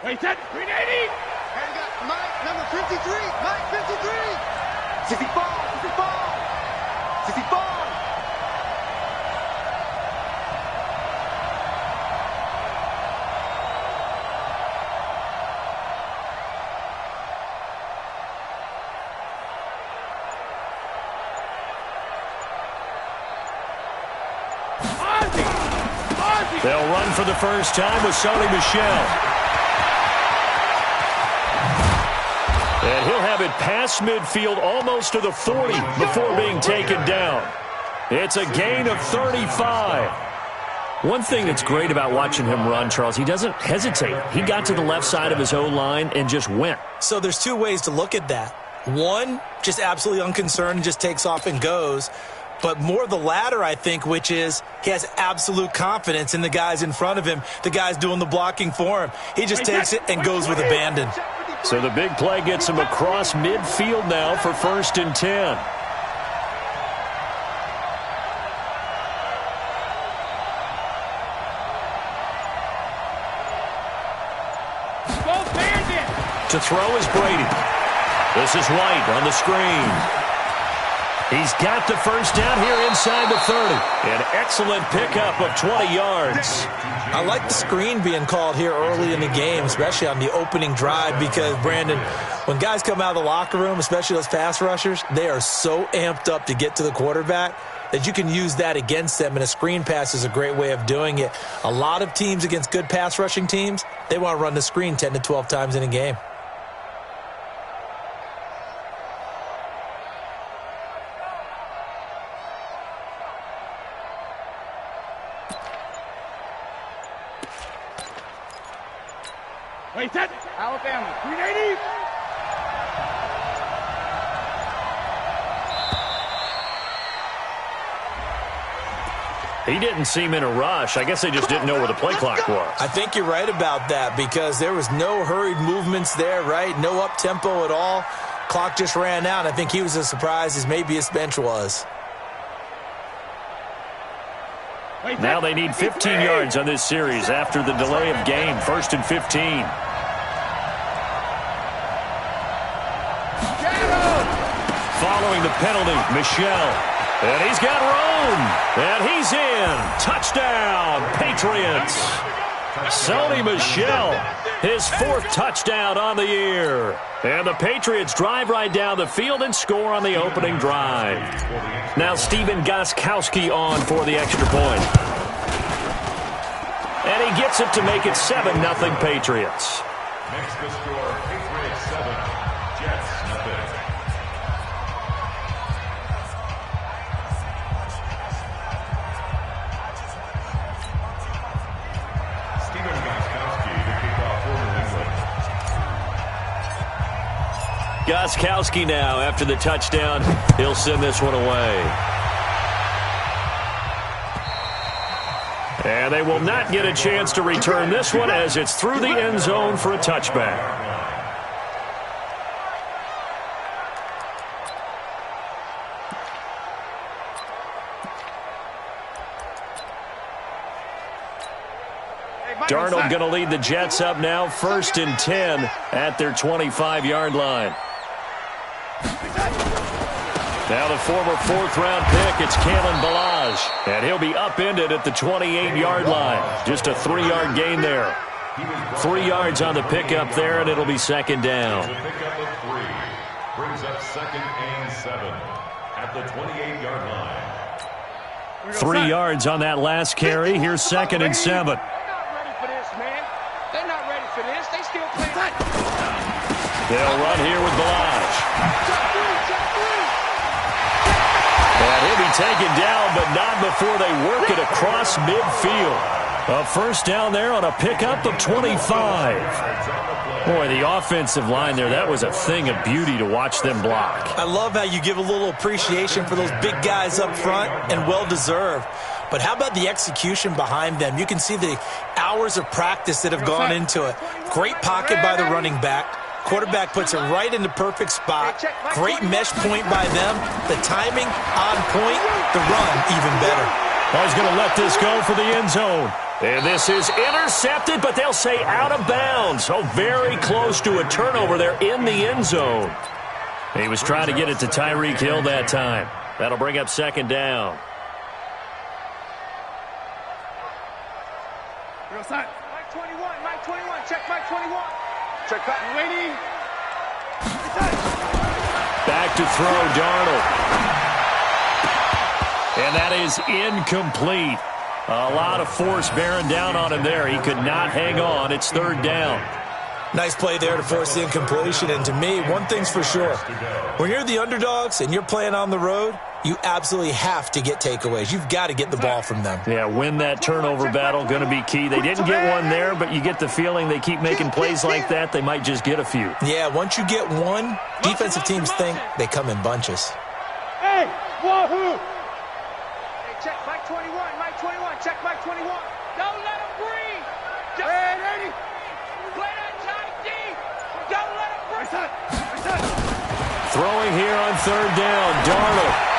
Wait, set, 380! And you got Mike, number 53, Mike 53! 64, 64, 64! They'll run for the first time with Sony Michel. And he'll have it past midfield almost to the 40 before being taken down. It's a gain of 35. One thing that's great about watching him run, Charles, he doesn't hesitate. He got to the left side of his O-line and just went. So there's two ways to look at that. One, just absolutely unconcerned, just takes off and goes. But more the latter, I think, which is he has absolute confidence in the guys in front of him, the guys doing the blocking for him. He just takes it and goes with abandon. So the big play gets him across midfield now for 1st and 10. To throw is Brady. This is White on the screen. He's got the first down here inside the 30. An excellent pickup of 20 yards. I like the screen being called here early in the game, especially on the opening drive, because, Brandon, when guys come out of the locker room, especially those pass rushers, they are so amped up to get to the quarterback that you can use that against them, and a screen pass is a great way of doing it. A lot of teams against good pass rushing teams, they want to run the screen 10 to 12 times in a game. Wait, set, Alabama, 380! He didn't seem in a rush. I guess they just didn't know where the play clock was. I think you're right about that because there was no hurried movements there, right? No up-tempo at all. Clock just ran out. I think he was as surprised as maybe his bench was. Now they need 15 yards on this series after the delay of game. 1st and 15. Following the penalty, Michel. And he's got room. And he's in. Touchdown, Patriots. Sony Michel, his 4th touchdown on the year. And the Patriots drive right down the field and score on the opening drive. Now Stephen Gostkowski on for the extra point. And he gets it to make it 7-0 Patriots. Makes the score Patriots 7, Jets nothing. Stephen Gostkowski to kick off for New England. Gostkowski now after the touchdown. He'll send this one away. And they will not get a chance to return this one as it's through the end zone for a touchback. Darnold going to lead the Jets up now, 1st and 10 at their 25-yard line. Now the former 4th-round pick, it's Kalen Ballage. And he'll be upended at the 28-yard line. Just a 3-yard gain there. 3 yards on the pickup there, and it'll be 2nd down. The pickup of 3 brings up 2nd and 7 at the 28-yard line. 3 yards on that last carry. Here's 2nd and 7. They're not ready for this, man. They're not ready for this. They still play. They'll run here with Ballage. And he'll be taken down, but not before they work it across midfield. A 1st down there on a pickup of 25. Boy, the offensive line there, that was a thing of beauty to watch them block. I love how you give a little appreciation for those big guys up front, and well-deserved. But how about the execution behind them? You can see the hours of practice that have gone into it. Great pocket by the running back. Quarterback puts it right in the perfect spot. Great mesh point by them. The timing on point. The run even better. Oh, he's going to let this go for the end zone. And this is intercepted, but they'll say out of bounds. Oh, very close to a turnover there in the end zone. He was trying to get it to Tyreek Hill that time. That'll bring up second down. Mike 21, Mike 21, check Mike 21. Check back, waiting. Back to throw, Darnold. And that is incomplete. A lot of force bearing down on him there. He could not hang on. It's third down. Nice play there to force the incompletion. And to me, one thing's for sure. When you're the underdogs and you're playing on the road, you absolutely have to get takeaways. You've got to get the ball from them. Yeah, win that turnover battle, going to be key. They didn't get one there, but you get the feeling they keep making plays like that, they might just get a few. Yeah, once you get one, defensive teams think they come in bunches. Hey, wahoo! Hey, check Mike 21, Mike 21, check Mike 21. Don't let him breathe. Just ready. Play that tight deep. Don't let him breathe. Throwing here on third down, Darnold.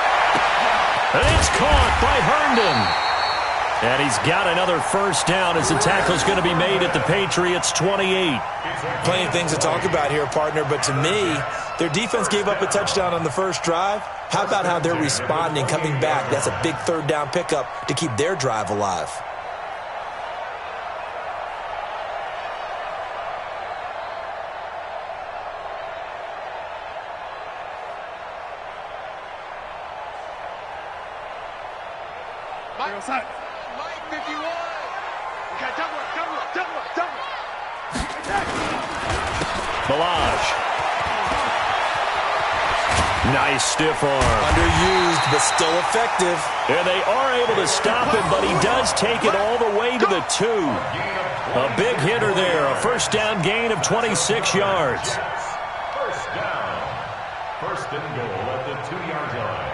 And it's caught by Herndon. And he's got another first down as the tackle's going to be made at the Patriots' 28. Plenty of things to talk about here, partner, but to me, their defense gave up a touchdown on the first drive. How about how they're responding, coming back? That's a big third down pickup to keep their drive alive. Mike 51. Okay, double. Balaj. Nice stiff arm. Underused, but still effective. And they are able to stop him, but he does take it all the way to the 2. A big hitter there. A first down gain of 26 yards. First down. First and goal at the 2-yard line.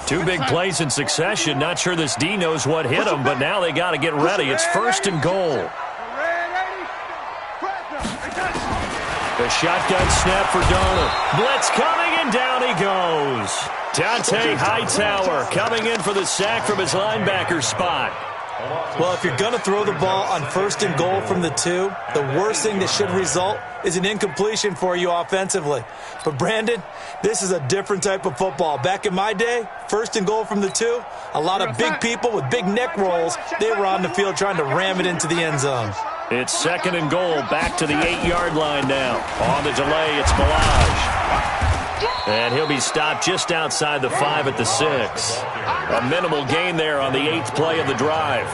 Two big plays in succession. Not sure this D knows what hit him, but now they got to get ready. It's first and goal. The shotgun snap for Darnold. Blitz coming, and down he goes. Dante Hightower coming in for the sack from his linebacker spot. Well, if you're going to throw the ball on first and goal from the 2, the worst thing that should result is an incompletion for you offensively. But, Brandon, this is a different type of football. Back in my day, first and goal from the 2, a lot of big people with big neck rolls, they were on the field trying to ram it into the end zone. It's second and goal, back to the 8-yard line now. On the delay, it's Balaj. And he'll be stopped just outside the 5 at the 6. A minimal gain there on the 8th play of the drive.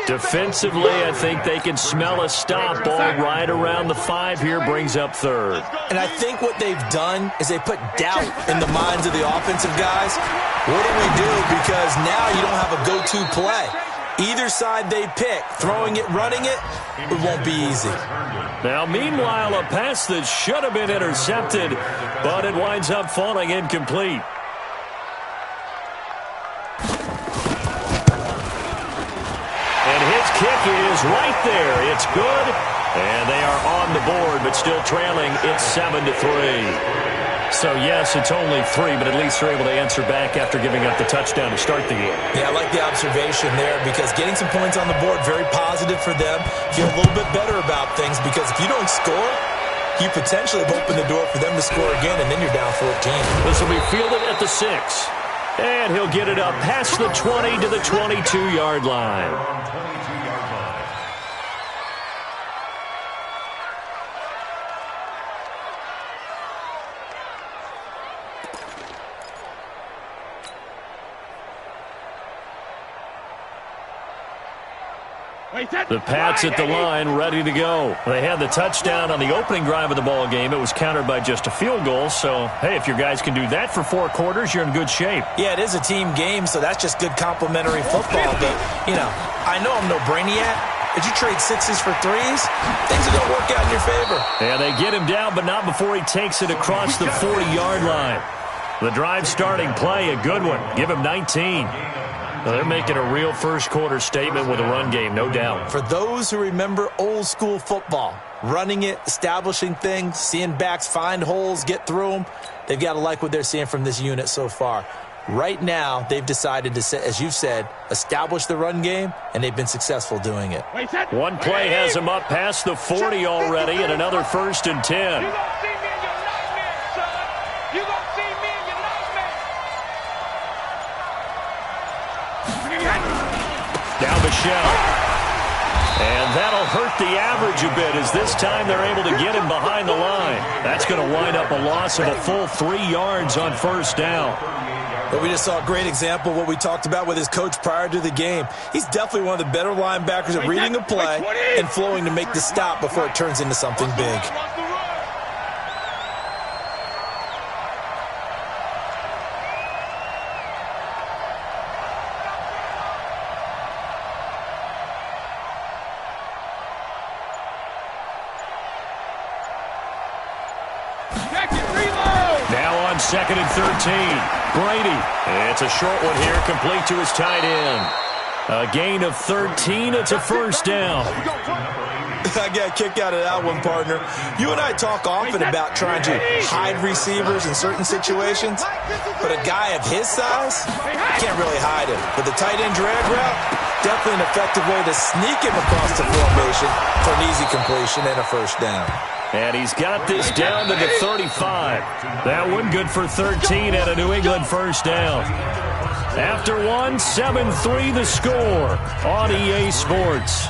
Defensively, I think they can smell a stop. Ball right around the 5 here, brings up third. And I think what they've done is they put doubt in the minds of the offensive guys. What do we do? Because now you don't have a go-to play. Either side they pick, throwing it, running it, it won't be easy. Now, meanwhile, a pass that should have been intercepted, but it winds up falling incomplete. And his kick is right there. It's good, and they are on the board, but still trailing. It's 7-3. So, yes, it's only 3, but at least they're able to answer back after giving up the touchdown to start the game. Yeah, I like the observation there because getting some points on the board, very positive for them. Feel a little bit better about things because if you don't score, you potentially have opened the door for them to score again, and then you're down 14. This will be fielded at the 6. And he'll get it up past the 20 to the 22-yard line. The Pats at the line, ready to go. They had the touchdown on the opening drive of the ball game. It was countered by just a field goal. So, hey, if your guys can do that for 4 quarters, you're in good shape. Yeah, it is a team game, so that's just good complimentary football. But, you know, I know I'm no brainiac. If you trade 6s for 3s, things are going to work out in your favor. Yeah, they get him down, but not before he takes it across the 40-yard line. The drive starting play, a good one. Give him 19. Well, they're making a real first-quarter statement with a run game, no doubt. For those who remember old-school football, running it, establishing things, seeing backs find holes, get through them, they've got to like what they're seeing from this unit so far. Right now, they've decided to, as you've said, establish the run game, and they've been successful doing it. One play has them up past the 40 already, and another 1st and 10. You're going to see me in your nightmares, son. You're going to see me in your nightmares. Now Michelle. And that'll hurt the average a bit as this time they're able to get him behind the line. That's going to wind up a loss of a full 3 yards on 1st down. But we just saw a great example of what we talked about with his coach prior to the game. He's definitely one of the better linebackers at reading a play and flowing to make the stop before it turns into something big. Now on 2nd and 13. Brady. It's a short one here, complete to his tight end. A gain of 13. It's a 1st down. I got a kick out of that one, partner. You and I talk often about trying to hide receivers in certain situations, but a guy of his size, you can't really hide him. But the tight end drag route, definitely an effective way to sneak him across the formation for an easy completion and a 1st down. And he's got this down to the 35. That one good for 13 and a New England 1st down. After one, 7-3 the score on EA Sports.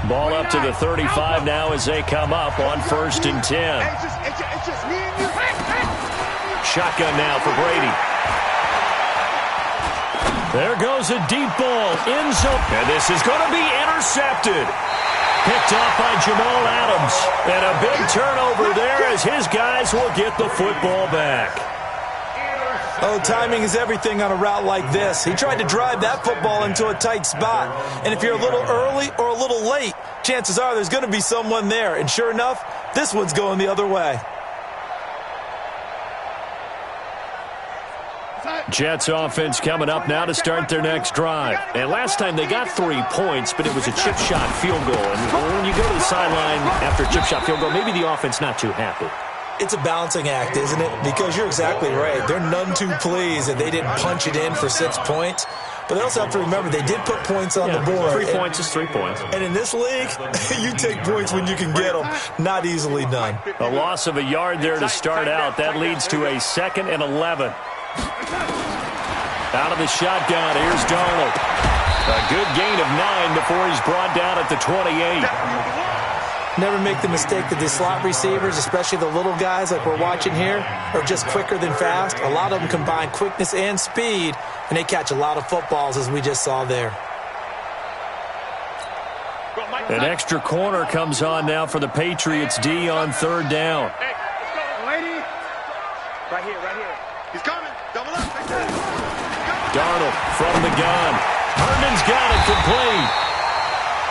Ball up to the 35 now as they come up on 1st and 10. Shotgun now for Brady. There goes a deep ball, end zone, and this is going to be intercepted. Picked off by Jamal Adams, and a big turnover there as his guys will get the football back. Oh, timing is everything on a route like this. He tried to drive that football into a tight spot, and if you're a little early or a little late, chances are there's going to be someone there, and sure enough, this one's going the other way. Jets offense coming up now to start their next drive. And last time they got 3 points, but it was a chip shot field goal. And when you go to the sideline after a chip shot field goal, maybe the offense not too happy. It's a balancing act, isn't it? Because you're exactly right. They're none too pleased that they didn't punch it in for 6 points. But they also have to remember they did put points on the board. 3 points is 3 points. And in this league, you take points when you can get them. Not easily done. A loss of a yard there to start out. That leads to a 2nd and 11. Out of the shotgun, here's Darnold. A good gain of 9 before he's brought down at the 28. Never make the mistake that the slot receivers, especially the little guys like we're watching here, are just quicker than fast. A lot of them combine quickness and speed, and they catch a lot of footballs, as we just saw there. An extra corner comes on now for the Patriots D on 3rd down. Hey, let's go, lady. Right here, right here. He's coming. Double up. Darnold from the gun. Herndon's got it complete.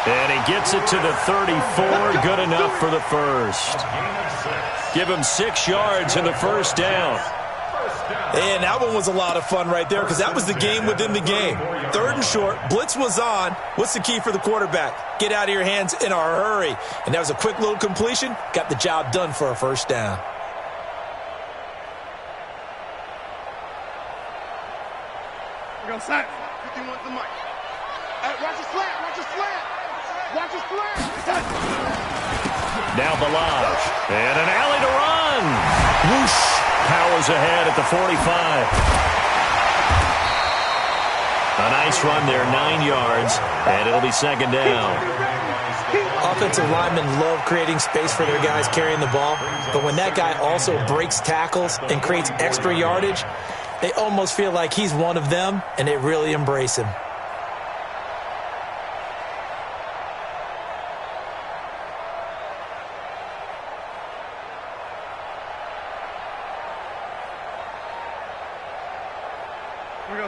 And he gets it to the 34. Good enough for the 1st. Give him 6 yards in the 1st down. And that one was a lot of fun right there because that was the game within the game. 3rd and short. Blitz was on. What's the key for the quarterback? Get out of your hands in a hurry. And that was a quick little completion. Got the job done for a 1st down. We're going to sack. 51 the mic. Hey, watch the slant. Watch the slant. Watch the slant. Now Balaj. And an alley to run. Whoosh. Powers ahead at the 45. A nice run there, 9 yards. And it'll be 2nd down. Offensive linemen love creating space for their guys carrying the ball. But when that guy also breaks tackles and creates extra yardage, they almost feel like he's one of them, and they really embrace him.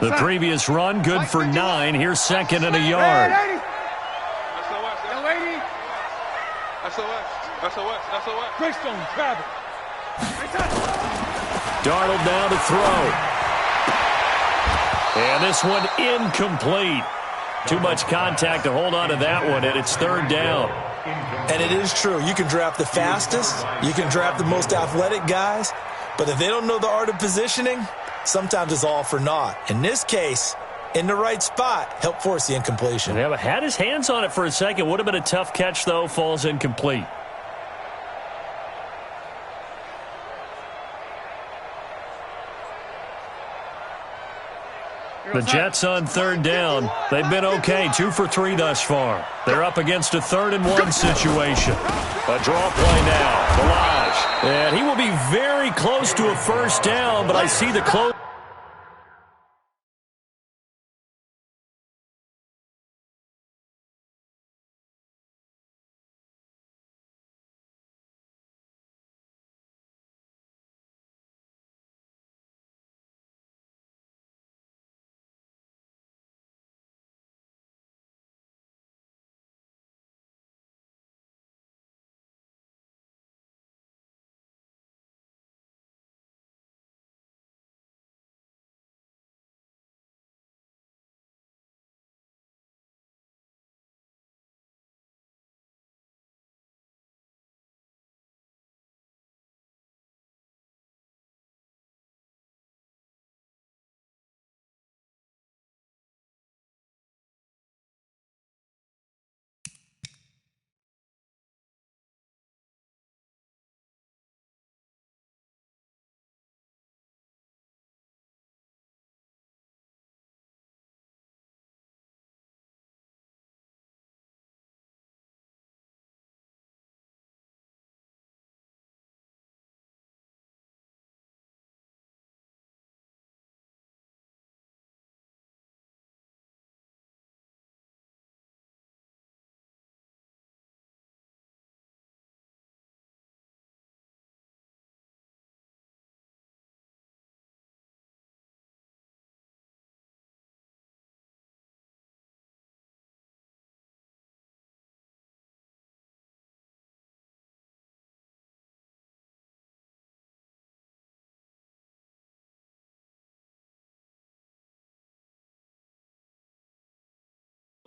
The previous run, good for 9. Here's 2nd and a yard. SOS. Greystone, grab it. Darnold now to throw. And this one incomplete. Too much contact to hold on to that one, and it's third down. And it is true. You can draft the fastest. You can draft the most athletic guys. But if they don't know the art of positioning, sometimes it's all for naught. In this case, in the right spot, help force the incompletion. Yeah, but had his hands on it for a second. Would have been a tough catch, though. Falls incomplete. The Jets on third down. They've been okay, 2 for 3 thus far. They're up against a 3rd-and-1 situation. A draw play now. Balaj. And he will be very close to a first down, but I see the close.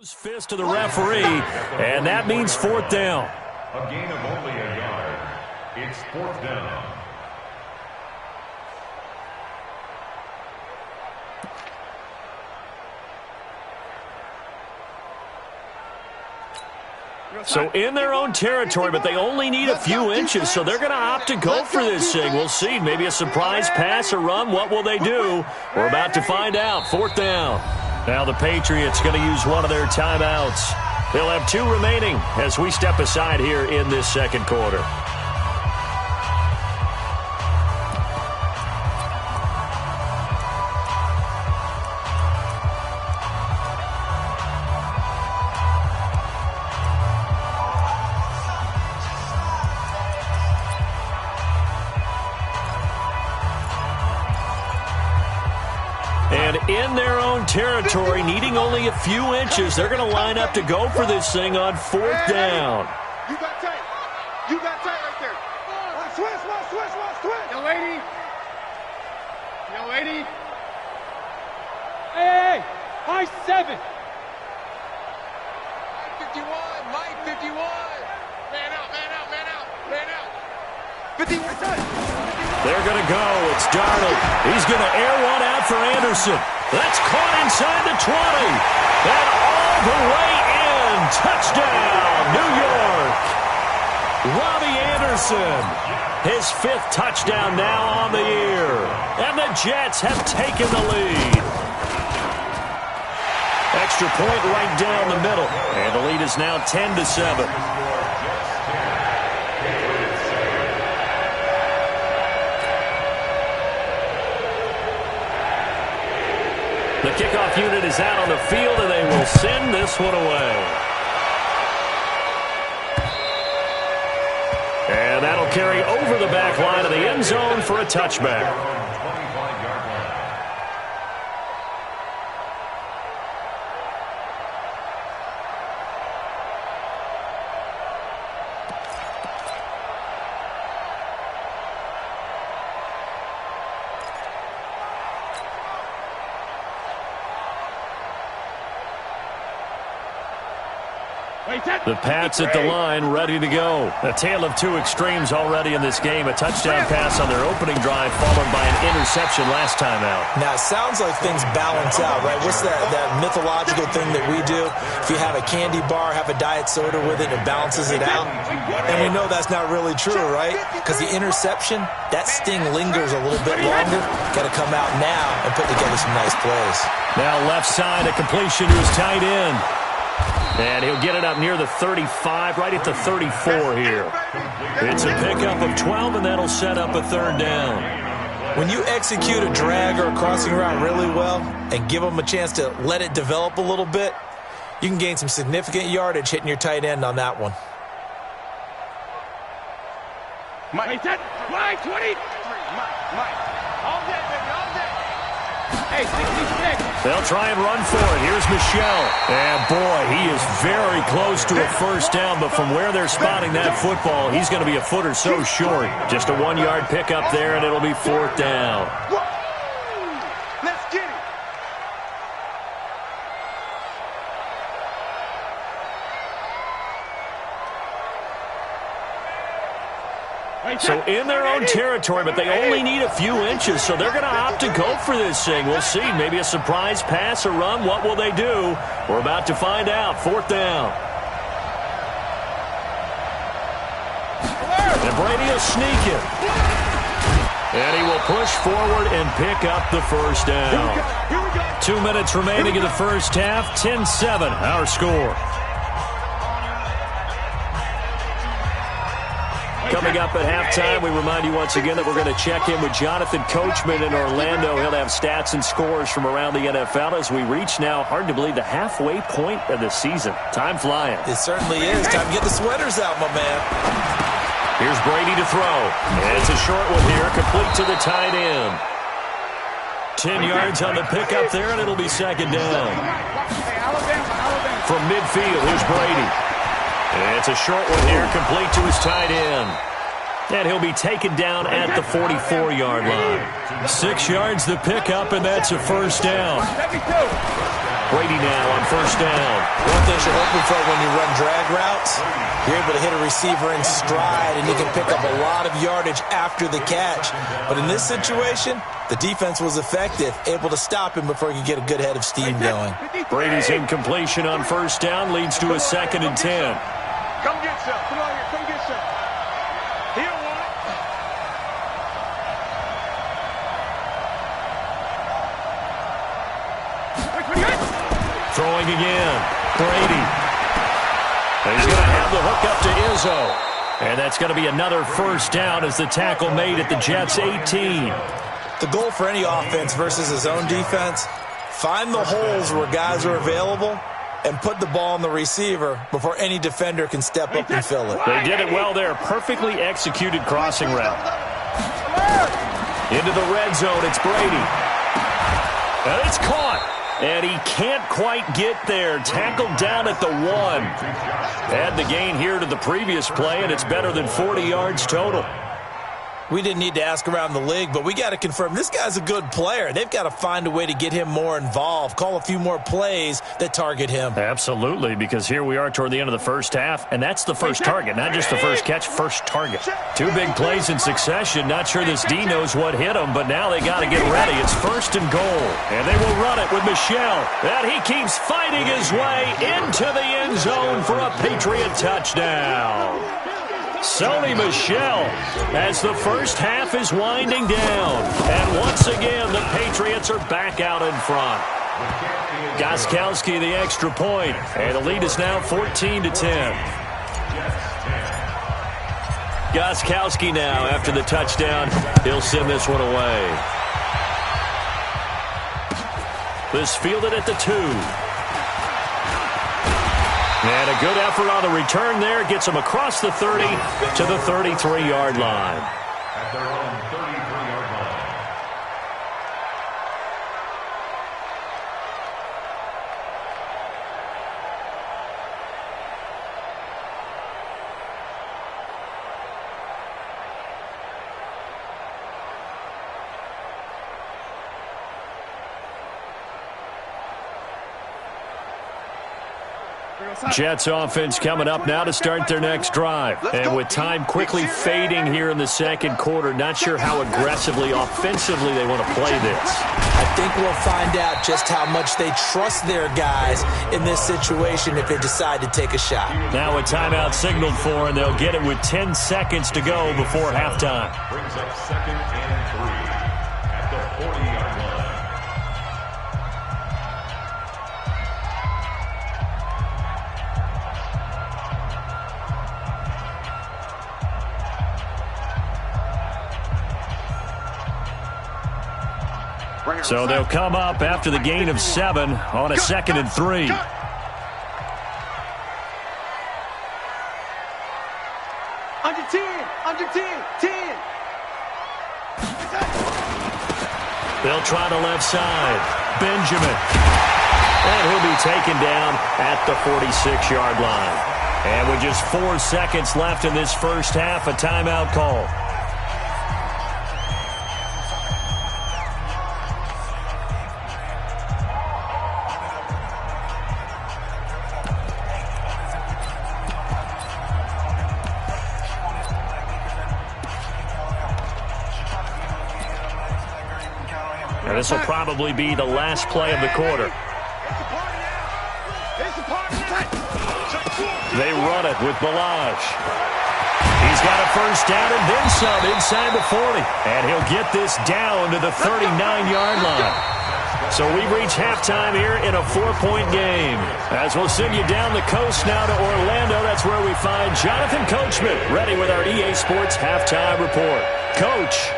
Fist to the referee, and that means 4th down. A gain of only a yard. It's 4th down. So in their own territory, but they only need a few inches, so they're going to opt to go for this thing. We'll see. Maybe a surprise pass or run. What will they do? We're about to find out. 4th down. Now the Patriots going to use one of their timeouts. They'll have 2 remaining as we step aside here in this second quarter. And in their own territory, needing only a few inches, they're going to line up to go for this thing on 4th down. You got tight. You got tight right there. Switch. Yo, 80. Hey, high 7. 51, Mike, 51. Man out. 50 right side. They're going to go. It's Darnold. He's going to air one out for Anderson. That's caught inside the 20. And all the way in. Touchdown, New York. Robbie Anderson. His 5th touchdown now on the year. And the Jets have taken the lead. Extra point right down the middle. And the lead is now 10-7. The kickoff unit is out on the field, and they will send this one away. And that'll carry over the back line of the end zone for a touchback. The Pats at the line, ready to go. A tale of two extremes already in this game. A touchdown pass on their opening drive, followed by an interception last time out. Now, it sounds like things balance out, right? What's that mythological thing that we do? If you have a candy bar, have a diet soda with it, it balances it out. And we know that's not really true, right? Because the interception, that sting lingers a little bit longer. Got to come out now and put together some nice plays. Now left side, a completion to his tight end. And he'll get it up near the 35, right at the 34 here. It's a pickup of 12, and that'll set up a third down. When you execute a drag or a crossing route really well and give them a chance to let it develop a little bit, you can gain some significant yardage hitting your tight end on that one. Mike, 20. Mike. All day, baby, all day. Hey, 66. They'll try and run for it. Here's Michelle. And, boy, he is very close to a first down, but from where they're spotting that football, he's going to be a foot or so short. Just a 1-yard pickup there, and it'll be fourth down. Let's get it. So in their own territory, but they only need a few inches, so they're going to opt to go for this thing. We'll see. Maybe a surprise pass or run. What will they do? We're about to find out. Fourth down. And Brady will sneak it. And he will push forward and pick up the first down. 2 minutes remaining in the first half. 10-7, our score. Coming up at halftime, we remind you once again that we're going to check in with Jonathan Coachman in Orlando. He'll have stats and scores from around the NFL as we reach now, hard to believe, the halfway point of the season. Time flying. It certainly is. Time to get the sweaters out, my man. Here's Brady to throw. And it's a short one here, complete to the tight end. 10 yards on the pickup there, and it'll be second down. From midfield, here's Brady. And it's a short one here, complete to his tight end. And he'll be taken down at the 44-yard line. 6 yards the pickup, and that's a first down. Brady now on first down. One thing you're hoping for when you run drag routes, you're able to hit a receiver in stride, and you can pick up a lot of yardage after the catch. But in this situation, the defense was effective, able to stop him before he could get a good head of steam going. Brady's incompletion on first down leads to a 2nd and 10. Come get some. Come on here. Come get some. He don't want it. Throwing again. Brady. And he's going to have the hook up to Izzo. And that's going to be another first down as the tackle made at the Jets' 18. The goal for any offense versus his own defense, find the holes where guys are available and put the ball on the receiver before any defender can step up and fill it. They did it well there. Perfectly executed crossing route. Into the red zone, it's Brady. And it's caught. And he can't quite get there. Tackled down at the 1. Add the gain here to the previous play, and it's better than 40 yards total. We didn't need to ask around the league, but we got to confirm this guy's a good player. They've got to find a way to get him more involved, call a few more plays that target him. Absolutely, because here we are toward the end of the first half, and that's the first target, not just the first catch, first target. 2 big plays in succession. Not sure this D knows what hit him, but now they got to get ready. It's 1st and goal, and they will run it with Michelle. And he keeps fighting his way into the end zone for a Patriot touchdown. Sony Michel as the first half is winding down. And once again, the Patriots are back out in front. Gostkowski the extra point, and the lead is now 14-10. Gostkowski now after the touchdown. He'll send this one away. This fielded at the 2. And a good effort on the return there. Gets him across the 30 to the 33-yard line. At their own 33-yard line. Jets offense coming up now to start their next drive. And with time quickly fading here in the second quarter, not sure how aggressively, offensively they want to play this. I think we'll find out just how much they trust their guys in this situation if they decide to take a shot. Now a timeout signaled for, and they'll get it with 10 seconds to go before halftime. Brings up 2nd and 3 at the 40-yard line. So they'll come up after the gain of 7 on a 2nd and 3. Under 10, under 10, 10. They'll try the left side. Benjamin. And he'll be taken down at the 46-yard line. And with just 4 seconds left in this first half, a timeout call. And this will probably be the last play of the quarter. They run it with Balaj. He's got a first down and then some inside the 40. And he'll get this down to the 39-yard line. So we've reached halftime here in a 4-point game. As we'll send you down the coast now to Orlando, that's where we find Jonathan Coachman ready with our EA Sports halftime report. Coach.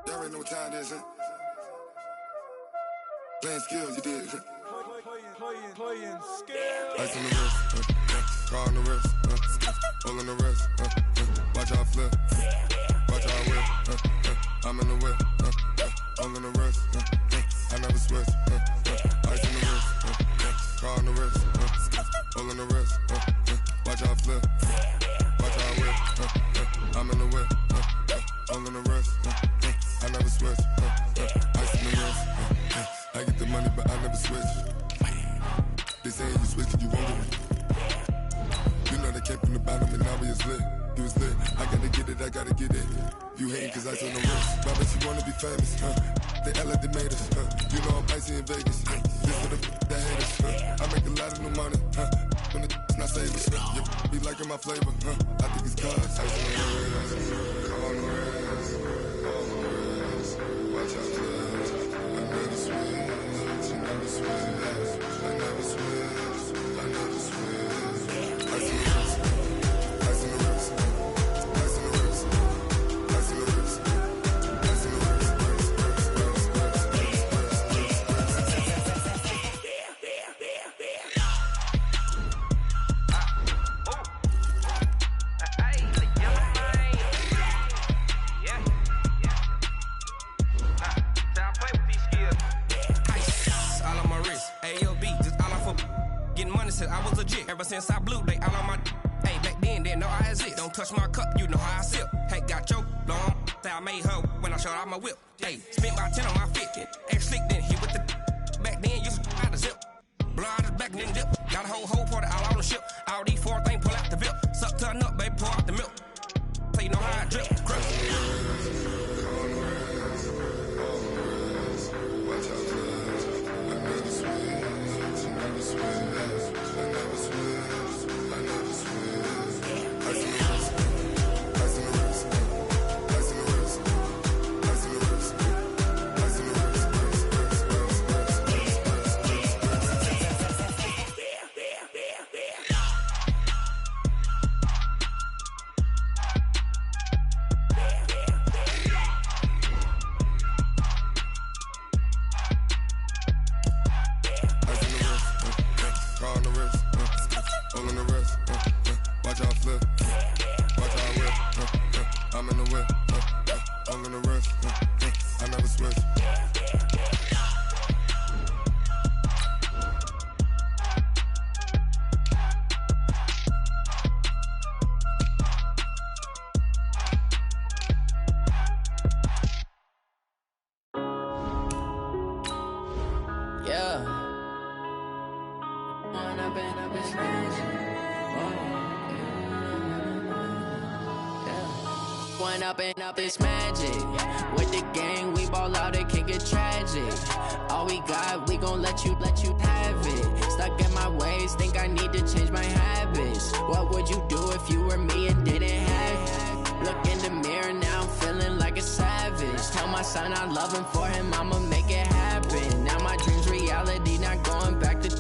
Y'all already know what time it is, huh? Playing skills, you did. Playing skills. Ice on the wrist, car on the wrist, hole in the wrist, watch how I flip, watch how I whip, I'm in the whip, hole in the wrist, I never switch, ice on the wrist, car on the wrist, hole in the wrist, watch how I flip, watch how I whip, I'm in the whip, hole in the wrist, I never switch, ice in the wrist, I get the money but I never switch. They saying you switch 'cause you won't get it. You know they came from the bottom and now we is lit. You was lit, I gotta get it, I gotta get it. You hating 'cause I told no risk. But you wanna be famous, They act like they made us, You know I'm icy in Vegas, This for the that hate us, I make a lot of new money, When it's not savers, You be liking my flavor, I think it's cause I see the wrist, on the wrist, watch out for this. I never switch, I never switch, I never switch, I never switch. I see the wrist, I see the wrist, I see the wrist, I see the wrist, I see the wrist, I was legit. Ever since I blew, they all on my hey, back then, didn't know I exist. Don't touch my cup, you know how I sip. Hey, got your long, say I made her when I showed out my whip. Hey, spent about 10 on my fit. Ex-slick, then hit with the back then, used to out the zip. Blow out his back, then dip. Got a whole party all on the ship. All these 4 things, pull out the VIP. Suck to a nut, baby, pour out the milk. So you know how I drip. Crush. watch out for this. I never switch, I never switch. one up and up, it's magic. With the gang, we ball out, it can get tragic. All we got, we gon' let you have it. Stuck in my ways, think I need to change my habits. What would you do if you were me and didn't have it? Look in the mirror, now I'm feeling like a savage. Tell my son I love him, for him I'ma make it happen. Now my dream's reality, not going back to.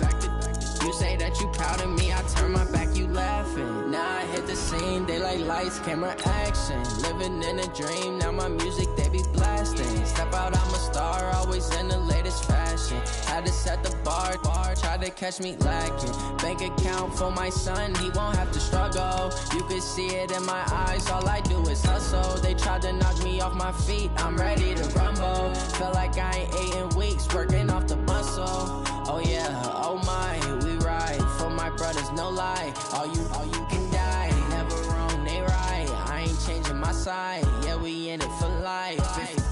You say that you proud of me, I turn my back, you laughing. Now I hit the scene, they like lights, camera, action. Living in a dream, now my music, they be blasting. Step out, I'm a star, always in the latest fashion. Had to set the bar, try to catch me lacking. Bank account for my son, he won't have to struggle. You can see it in my eyes, all I do is hustle. They tried to knock me off my feet, I'm ready to rumble. Feel like I ain't ate in weeks, working off the muscle. Oh yeah, oh my, we ride for my brothers, no lie. All you can die, never wrong, they right. I ain't changing my side, yeah, we in it for life.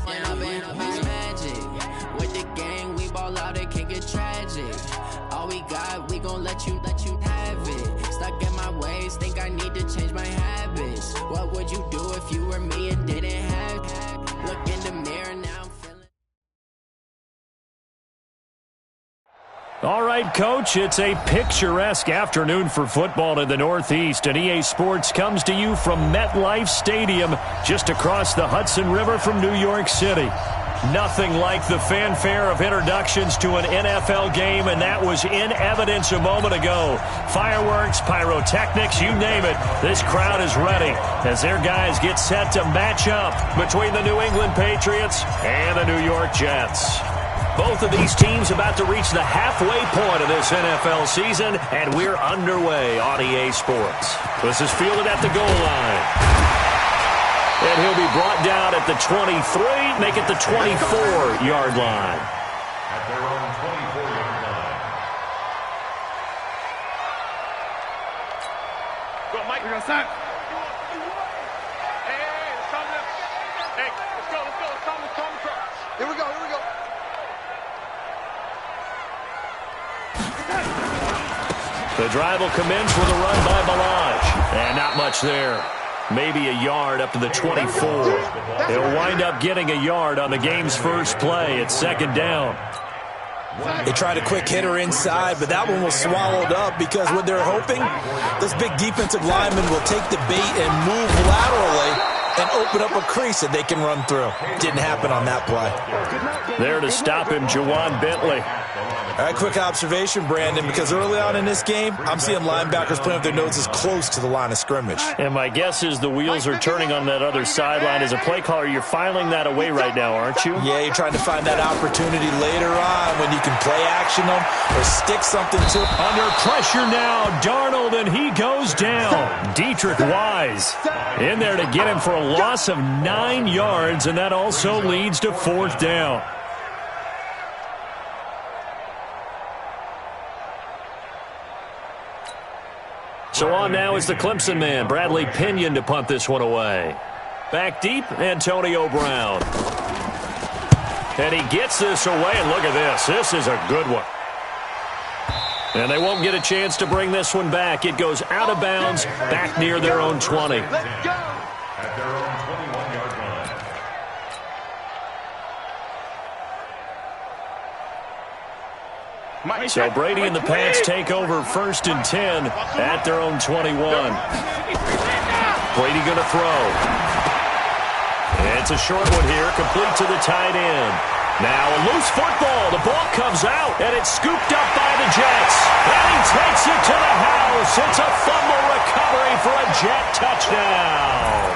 When up and up is magic. With the gang, we ball out, it can get tragic. All we got, we gon' let you have it. Stuck in my ways, think I need to change my habits. What would you do if you were me and didn't have it? Look in the mirror now. All right, Coach, it's a picturesque afternoon for football in the Northeast, and EA Sports comes to you from MetLife Stadium, just across the Hudson River from New York City. Nothing like the fanfare of introductions to an NFL game, and that was in evidence a moment ago. Fireworks, pyrotechnics, you name it. This crowd is ready as their guys get set to match up between the New England Patriots and the New York Jets. Both of these teams about to reach the halfway point of this NFL season, and we're underway on EA Sports. This is fielded at the goal line. And he'll be brought down at the 23, make it the 24-yard line. At their own 24-yard line. Go, Mike. We're going to sack. Hey, it's time to... Hey, let's go. It's time to cross. Here we go. The drive will commence with a run by Balaj. And not much there. Maybe a yard up to the 24. They'll wind up getting a yard on the game's first play. It's second down. They tried a quick hitter inside, but that one was swallowed up because what they're hoping, this big defensive lineman will take the bait and move laterally and open up a crease that they can run through. Didn't happen on that play. There to stop him, Jawan Bentley. All right, quick observation, Brandon, because early on in this game, I'm seeing linebackers playing with their noses close to the line of scrimmage. And my guess is the wheels are turning on that other sideline. As a play caller, you're filing that away right now, aren't you? Yeah, you're trying to find that opportunity later on when you can play action them or stick something to it. Under pressure now, Darnold, and he goes down. Dietrich Wise in there to get him for a loss of 9 yards, and that also leads to fourth down. So on now is the Clemson man, Bradley Pinion, to punt this one away. Back deep, Antonio Brown. And he gets this away, and look at this. This is a good one. And they won't get a chance to bring this one back. It goes out of bounds, back near their own 20. At their own 21-yard line. So Brady and the Pats take over 1st and 10 at their own 21. Brady going to throw. It's a short one here, complete to the tight end. Now a loose football. The ball comes out, and it's scooped up by the Jets. And he takes it to the house. It's a fumble recovery for a Jet touchdown.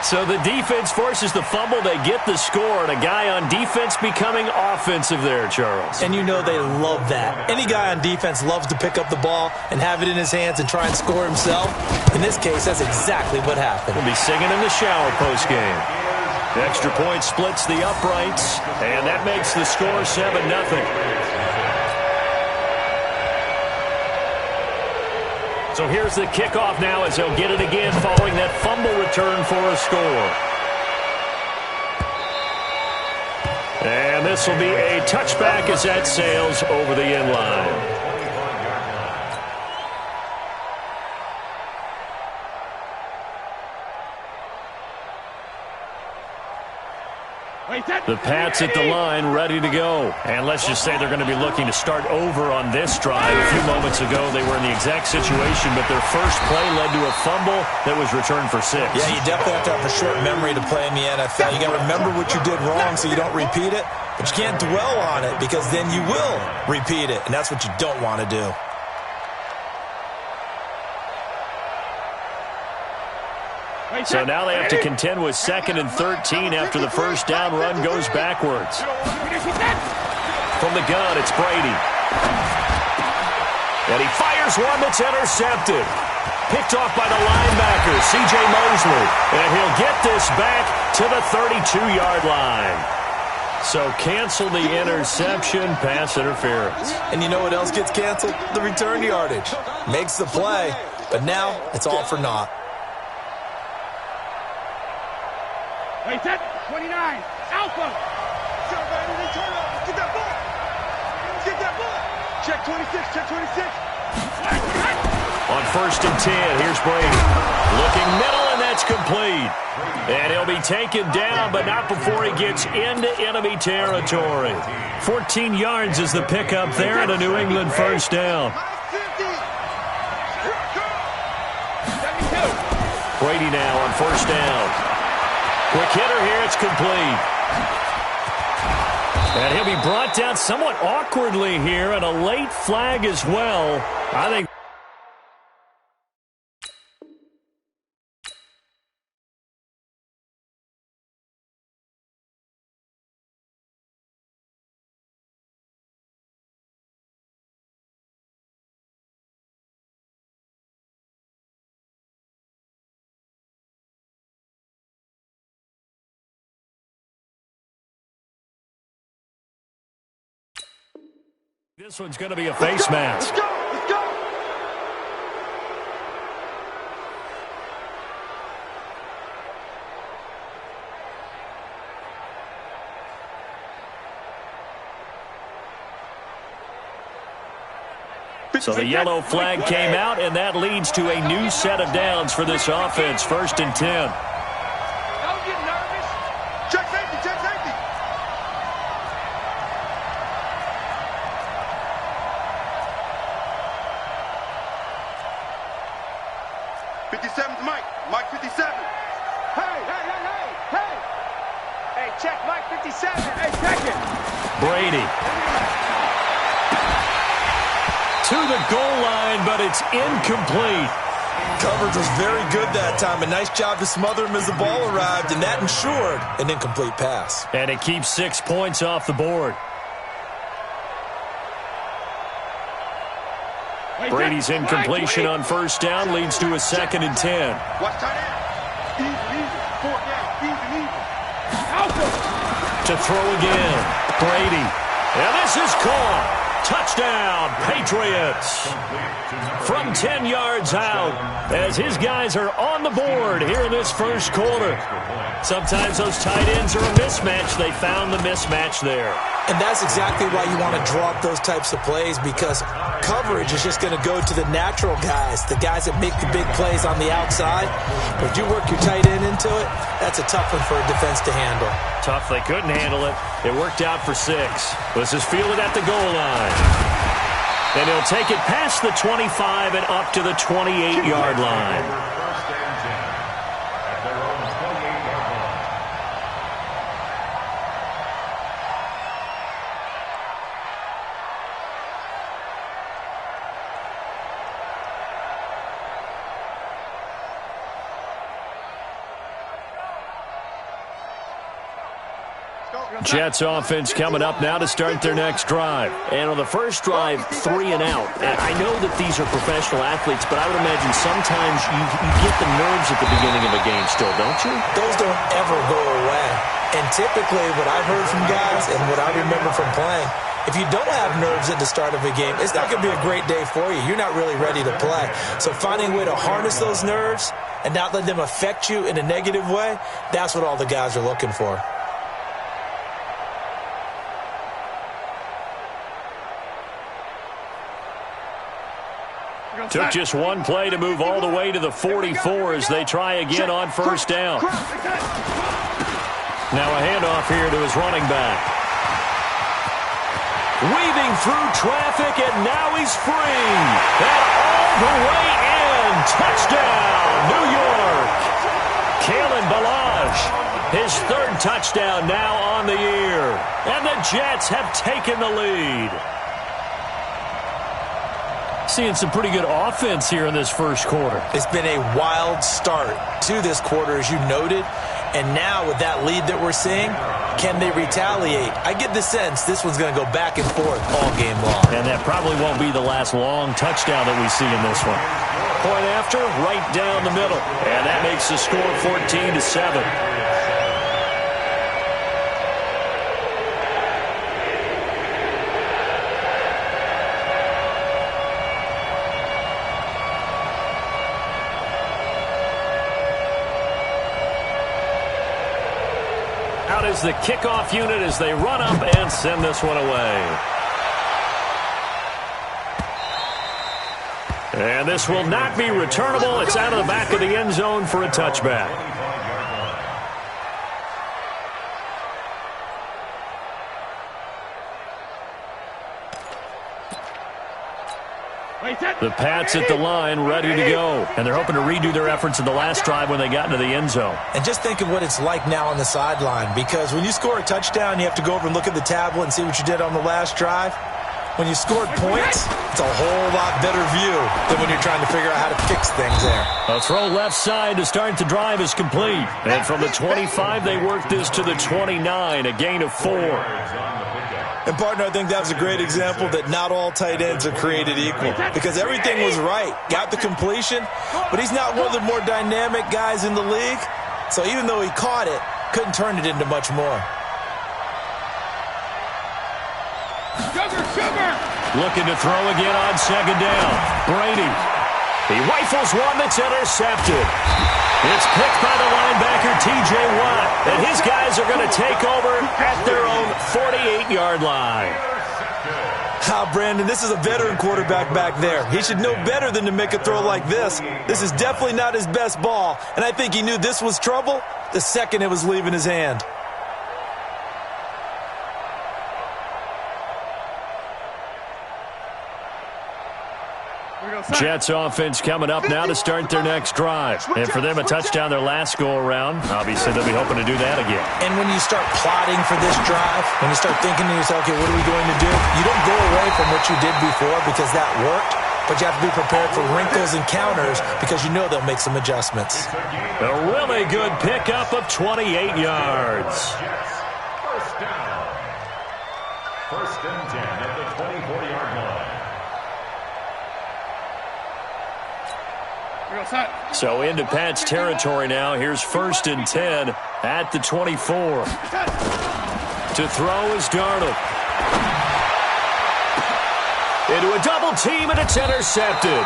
So the defense forces the fumble. They get the score, and a guy on defense becoming offensive there, Charles. And you know they love that. Any guy on defense loves to pick up the ball and have it in his hands and try and score himself. In this case, that's exactly what happened. We'll be singing in the shower postgame. Extra point splits the uprights, and that makes the score 7-0. So here's the kickoff now as they'll get it again following that fumble return for a score. And this will be a touchback as that sails over the end line. The Pats at the line, ready to go. And let's just say they're going to be looking to start over on this drive. A few moments ago, they were in the exact situation, but their first play led to a fumble that was returned for 6. Yeah, you definitely have to have a short memory to play in the NFL. You got to remember what you did wrong so you don't repeat it, but you can't dwell on it because then you will repeat it, and that's what you don't want to do. So now they have to contend with 2nd and 13 after the first down run goes backwards. From the gun, it's Brady. And he fires one that's intercepted. Picked off by the linebacker, C.J. Mosley. And he'll get this back to the 32-yard line. So cancel the interception, pass interference. And you know what else gets canceled? The return yardage. Makes the play, but now it's all for naught. Wait, that 29, Alpha. Get that ball. Get that ball. Check 26, check 26. On 1st and 10, here's Brady. Looking middle, and that's complete. And he'll be taken down, but not before he gets into enemy territory. 14 yards is the pickup there, and a New England first down. Brady now on 1st down. Quick hitter here, it's complete. And he'll be brought down somewhat awkwardly here, and a late flag as well. I think this one's going to be a face mask. Let's go! Let's go! So the yellow flag came out, and that leads to a new set of downs for this offense. 1st and 10. Don't get nervous. Check safety, check safety. Mike 57. Hey, check Mike 57. Hey, check it. Brady. To the goal line, but it's incomplete. Coverage was very good that time. A nice job to smother him as the ball arrived, and that ensured an incomplete pass. And it keeps 6 points off the board. Brady's incompletion on 1st down leads to a 2nd and 10. Watch tight end. Easy. 4th down. Easy. To throw again. Brady. And this is caught. Touchdown, Patriots. From 10 yards out, as his guys are on the board here in this first quarter. Sometimes those tight ends are a mismatch. They found the mismatch there. And that's exactly why you want to draw up those types of plays, because coverage is just going to go to the natural guys, the guys that make the big plays on the outside. But if you work your tight end into it, that's a tough one for a defense to handle. Tough, they couldn't handle it. It worked out for 6. This is fielded at the goal line. And he'll take it past the 25 and up to the 28-yard line. Jets offense coming up now to start their next drive. And on the first drive, 3 and out. And I know that these are professional athletes, but I would imagine sometimes you get the nerves at the beginning of a game still, don't you? Those don't ever go away. And typically what I've heard from guys and what I remember from playing, if you don't have nerves at the start of a game, it's not going to be a great day for you. You're not really ready to play. So finding a way to harness those nerves and not let them affect you in a negative way, that's what all the guys are looking for. Took just one play to move all the way to the 44 as they try again on 1st down. Now a handoff here to his running back. Weaving through traffic, and now he's free. And all the way in. Touchdown, New York. Kalen Ballage, his third touchdown now on the year. And the Jets have taken the lead. Seeing some pretty good offense here in this first quarter. It's been a wild start to this quarter, as you noted. And now with that lead that we're seeing, can they retaliate? I get the sense this one's going to go back and forth all game long. And that probably won't be the last long touchdown that we see in this one. Point after, right down the middle. And that makes the score 14-7. Out is the kickoff unit as they run up and send this one away. And this will not be returnable. It's out of the back of the end zone for a touchback. The Pats at the line, ready to go. And they're hoping to redo their efforts in the last drive when they got into the end zone. And just think of what it's like now on the sideline, because when you score a touchdown, you have to go over and look at the tablet and see what you did on the last drive. When you scored points, it's a whole lot better view than when you're trying to figure out how to fix things there. A throw left side to start the drive is complete. And from the 25, they work this to the 29, a gain of 4. And, partner, I think that was a great example that not all tight ends are created equal, because everything was right. Got the completion, but he's not one of the more dynamic guys in the league. So even though he caught it, couldn't turn it into much more. Looking to throw again on second down. Brady. He rifles one that's intercepted. It's picked by the linebacker, T.J. Watt. And his guys are going to take over at their own 48-yard line. Brandon, this is a veteran quarterback back there. He should know better than to make a throw like this. This is definitely not his best ball. And I think he knew this was trouble the second it was leaving his hand. Jets offense coming up now to start their next drive. And for them, a touchdown their last go-around. Obviously, they'll be hoping to do that again. And when you start plotting for this drive, when you start thinking to yourself, okay, what are we going to do? You don't go away from what you did before because that worked, but you have to be prepared for wrinkles and counters because you know they'll make some adjustments. A really good pickup of 28 yards. First down. First and 10 at the 24-yard line. So into Pats territory now. Here's first and 10 at the 24. To throw is Darnold. Into a double team, and it's intercepted.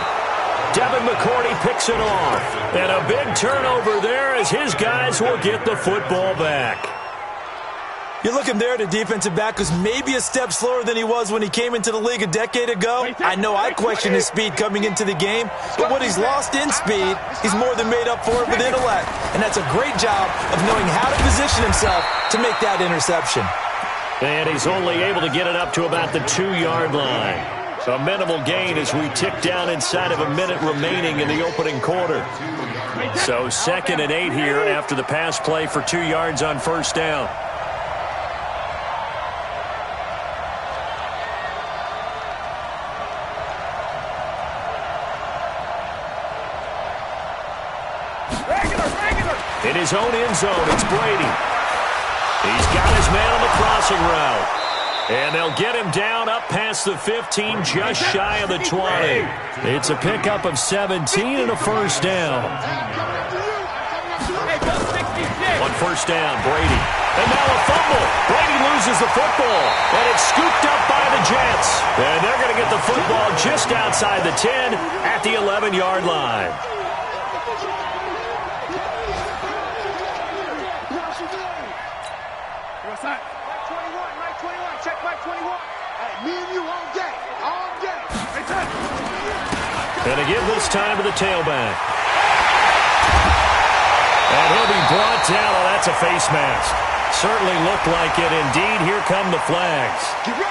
Devin McCourty picks it off. And a big turnover there as his guys will get the football back. You're looking there at a defensive back who's maybe a step slower than he was when he came into the league a decade ago. I know I questioned his speed coming into the game, but what he's lost in speed, he's more than made up for it with intellect. And that's a great job of knowing how to position himself to make that interception. And he's only able to get it up to about the 2-yard line. A minimal gain as we tick down inside of a minute remaining in the opening quarter. So 2nd and 8 here after the pass play for 2 yards on first down. In his own end zone, it's Brady. He's got his man on the crossing route. And they'll get him down up past the 15, just shy of the 20. It's a pickup of 17 and a first down. On first down, Brady. And now a fumble. Brady loses the football. And it's scooped up by the Jets. And they're going to get the football just outside the 10 at the 11-yard line. And again this time to the tailback. And he'll be brought down. Oh, that's a face mask. Certainly looked like it. Indeed, here come the flags.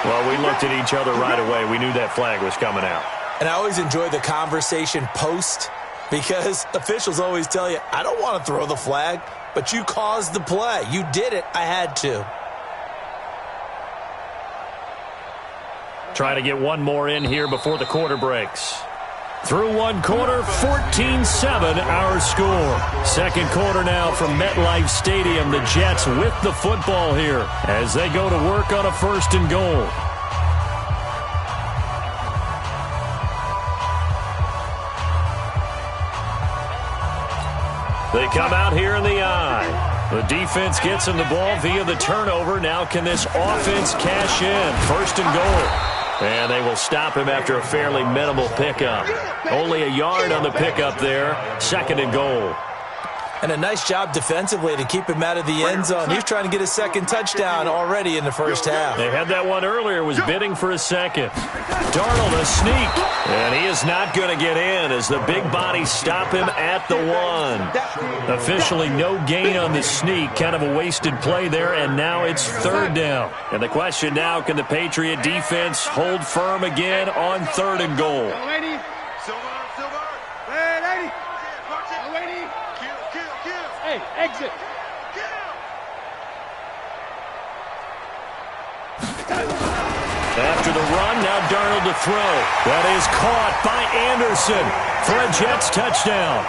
Well, we looked at each other right away. We knew that flag was coming out. And I always enjoy the conversation post because officials always tell you, I don't want to throw the flag, but you caused the play. You did it. I had to. Trying to get one more in here before the quarter breaks. Through one quarter, 14-7 our score. Second quarter now from MetLife Stadium. The Jets with the football here as they go to work on a 1st and goal. They come out here in the eye. The defense gets him the ball via the turnover. Now can this offense cash in? 1st and goal. And they will stop him after a fairly minimal pickup. Only a yard on the pickup there. 2nd and goal. And a nice job defensively to keep him out of the end zone. He's trying to get his 2nd touchdown already in the first half. They had that one earlier, was bidding for a 2nd. Darnold a sneak. And he is not going to get in as the big bodies stop him at the 1. Officially no gain on the sneak. Kind of a wasted play there, and now it's 3rd down. And the question now, can the Patriot defense hold firm again on 3rd and goal? Hey, exit. After the run, now Darnold to throw. That is caught by Anderson for a Jets touchdown.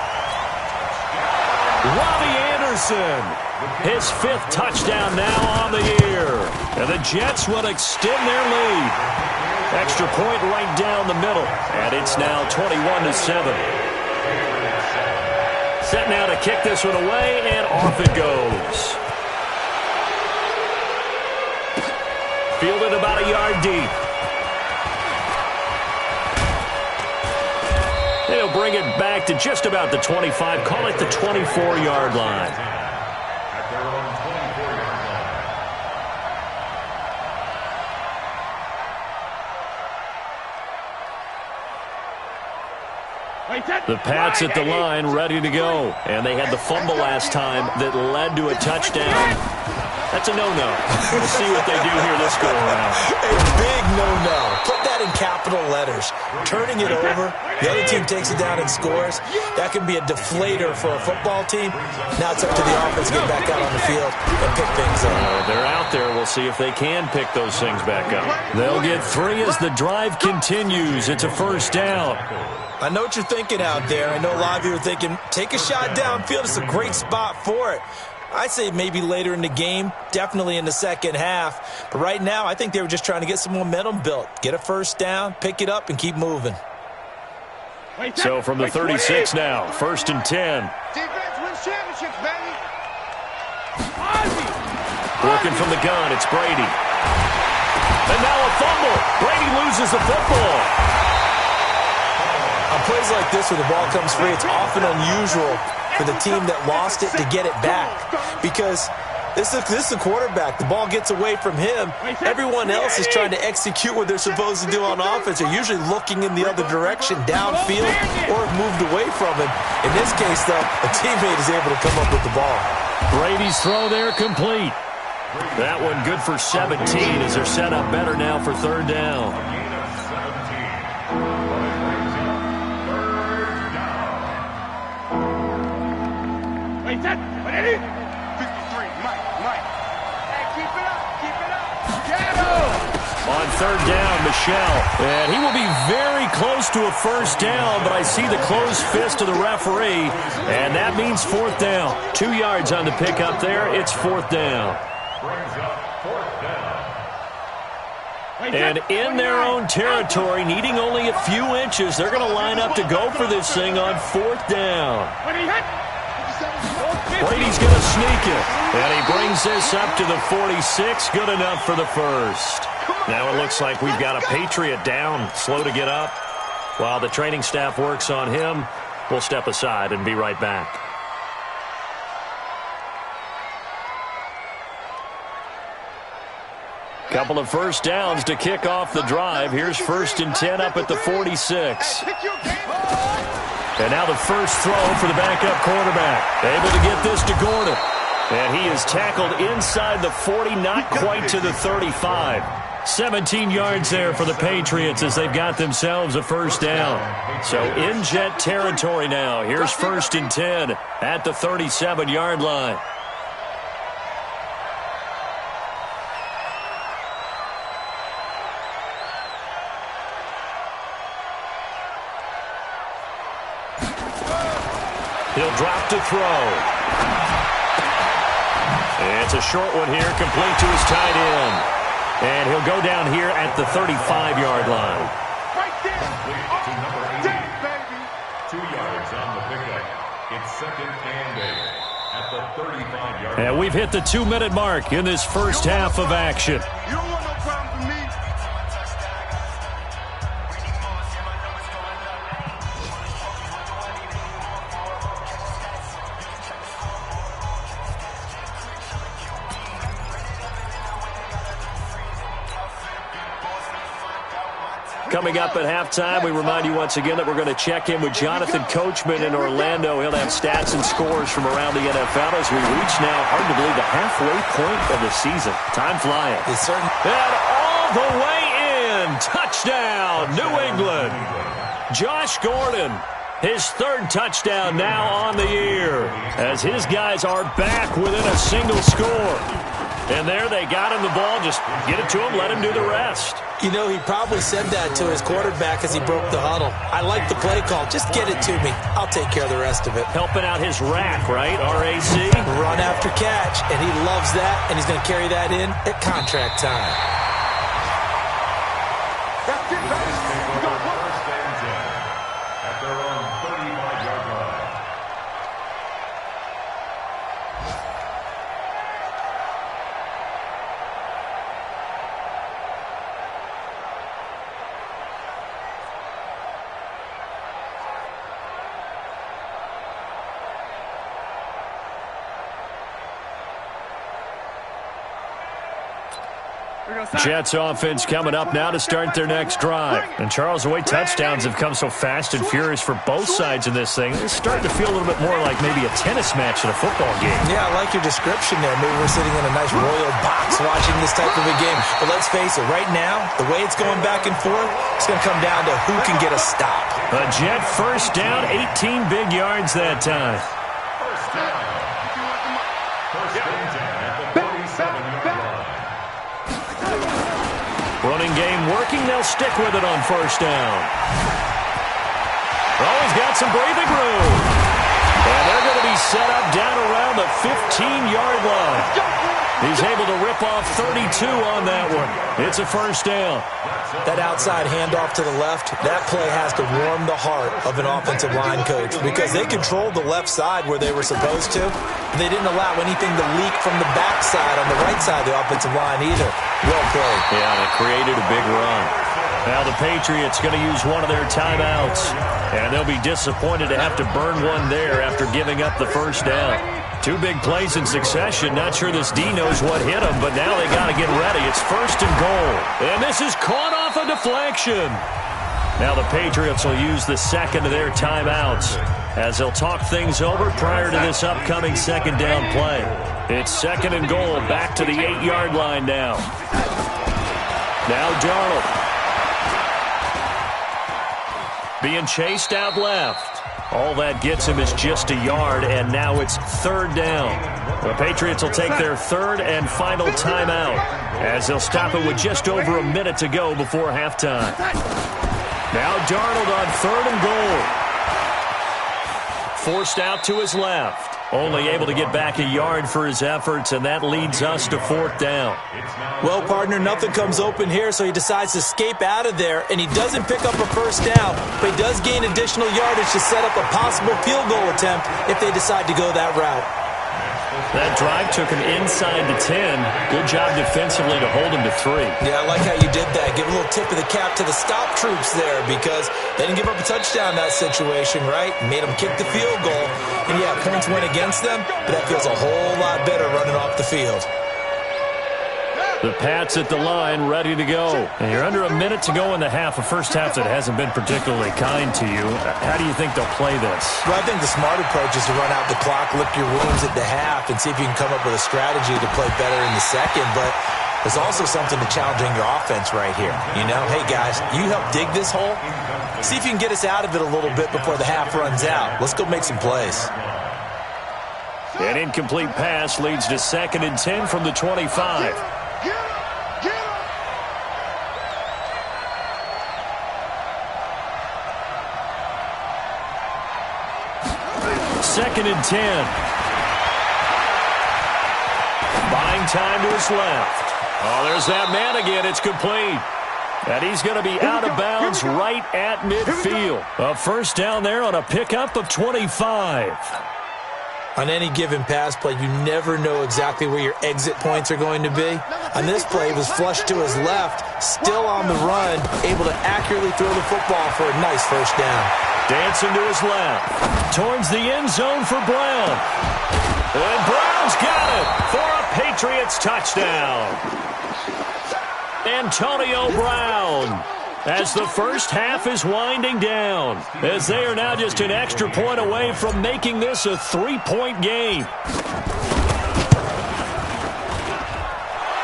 Robbie Anderson, his 5th touchdown now on the year. And the Jets will extend their lead. Extra point right down the middle. And it's now 21-7. Set now to kick this one away, and off it goes. Fielded about a yard deep. They'll bring it back to just about the 25. Call it the 24-yard line. At their own 24-yard line. The Pats at the line, ready to go. And they had the fumble last time that led to a touchdown. That's a no-no. We'll see what they do here this go-around. A big no-no. Put that in capital letters. Turning it over, the other team takes it down and scores. That can be a deflator for a football team. Now it's up to the offense to get back out on the field and pick things up. They're out there. We'll see if they can pick those things back up. They'll get 3 as the drive continues. It's a 1st down. I know what you're thinking out there. I know a lot of you are thinking, take a shot downfield. It's a great spot for it. I say maybe later in the game, definitely in the second half. But right now, I think they were just trying to get some momentum built. Get a 1st down, pick it up, and keep moving. So from the 36 now, 1st and 10. Defense wins championships, baby. Working from the gun, it's Brady. And now a fumble. Brady loses the football. On plays like this where the ball comes free, it's often unusual for the team that lost it to get it back because this is the quarterback. The ball gets away from him. Everyone else is trying to execute what they're supposed to do on offense. They're usually looking in the other direction, downfield, or have moved away from him. In this case, though, a teammate is able to come up with the ball. Brady's throw there complete. That one good for 17 as they're set up better now for 3rd down. Wait, that. 53, Mike. Hey, keep it up. Get him. On 3rd down, Michelle. And he will be very close to a 1st down, but I see the closed fist of the referee, and that means 4th down. 2 yards on the pickup there. It's 4th down. Brings up 4th down. And in their own territory, needing only a few inches, they're going to line up to go for this thing on 4th down. Brady's going to sneak it. And he brings this up to the 46. Good enough for the 1st. Now it looks like we've got a Patriot down, slow to get up. While the training staff works on him, we'll step aside and be right back. Couple of 1st downs to kick off the drive. Here's 1st and 10 up at the 46. And now the first throw for the backup quarterback. Able to get this to Gordon. And he is tackled inside the 40, not quite to the 35. 17 yards there for the Patriots as they've got themselves a first down. So in Jet territory now. Here's 1st and 10 at the 37-yard line. He'll drop to throw. It's a short one here, complete to his tight end. And he'll go down here at the 35-yard line. Right there. To number 80, baby. 2 yards on the pickup. It's 2nd and 8 at the 35-yard line. And we've hit the 2-minute mark in this first half of action. You don't want no problem with me. Coming up at halftime, we remind you once again that we're going to check in with Jonathan Coachman in Orlando. He'll have stats and scores from around the NFL as we reach now, hard to believe, the halfway point of the season. Time flying. It's certain. And all the way in. Touchdown, New England. Josh Gordon, his 3rd touchdown now on the year as his guys are back within a single score. And there they got him the ball. Just get it to him, let him do the rest. You know, he probably said that to his quarterback as he broke the huddle. I like the play call. Just get it to me. I'll take care of the rest of it. Helping out his rack, right? RAC? Run after catch, and he loves that, and he's going to carry that in at contract time. That's it, baby. We got 1st and 10 at their own 35-yard line. Jets offense coming up now to start their next drive. And Charles, the way touchdowns have come so fast and furious for both sides in this thing, it's starting to feel a little bit more like maybe a tennis match in a football game. Yeah, I like your description there. Maybe we're sitting in a nice royal box watching this type of a game. But let's face it, right now, the way it's going back and forth, it's going to come down to who can get a stop. A Jet first down, 18 big yards that time. First down. 1st and 10 at the 37-yard line. Running game working. They'll stick with it on first down. Oh, he's got some breathing room. And they're going to be set up down around the 15-yard line. He's able to rip off 32 on that one. It's a first down. That outside handoff to the left, that play has to warm the heart of an offensive line coach because they controlled the left side where they were supposed to. They didn't allow anything to leak from the backside on the right side of the offensive line either. Well played. Yeah, they created a big run. Now the Patriots going to use one of their timeouts, and they'll be disappointed to have to burn one there after giving up the first down. 2 big plays in succession. Not sure this D knows what hit him, but now they got to get ready. It's 1st and goal. And this is caught off a deflection. Now the Patriots will use the 2nd of their timeouts as they'll talk things over prior to this upcoming 2nd down play. It's 2nd and goal, back to the 8-yard line now. Now Darnold. Being chased out left. All that gets him is just a yard, and now it's 3rd down. The Patriots will take their 3rd and final timeout as they'll stop it with just over a minute to go before halftime. Now Darnold on 3rd and goal. Forced out to his left. Only able to get back a yard for his efforts, and that leads us to 4th down. Well, partner, nothing comes open here, so he decides to escape out of there, and he doesn't pick up a first down, but he does gain additional yardage to set up a possible field goal attempt if they decide to go that route. That drive took him inside the 10. Good job defensively to hold him to 3. Yeah, I like how you did that. Give a little tip of the cap to the stop troops there because they didn't give up a touchdown in that situation, right? Made them kick the field goal. And, yeah, points went against them, but that feels a whole lot better running off the field. The Pats at the line, ready to go. And you're under a minute to go in the half. A first half that hasn't been particularly kind to you. How do you think they'll play this? Well, I think the smart approach is to run out the clock, lick your wounds at the half, and see if you can come up with a strategy to play better in the second. But there's also something to challenging your offense right here. You know, hey, guys, you help dig this hole. See if you can get us out of it a little bit before the half runs out. Let's go make some plays. An incomplete pass leads to 2nd and 10 from the 25. Second and 10. Buying time to his left. Oh, there's that man again. It's complete. And he's going to be out of bounds right at midfield. A first down there on a pickup of 25. On any given pass play, you never know exactly where your exit points are going to be. On this play, he was flushed to his left, still on the run, able to accurately throw the football for a nice first down. Dancing to his left, towards the end zone for Brown. And Brown's got it for a Patriots touchdown. Antonio Brown, as the first half is winding down, as they are now just an extra point away from making this a 3-point game.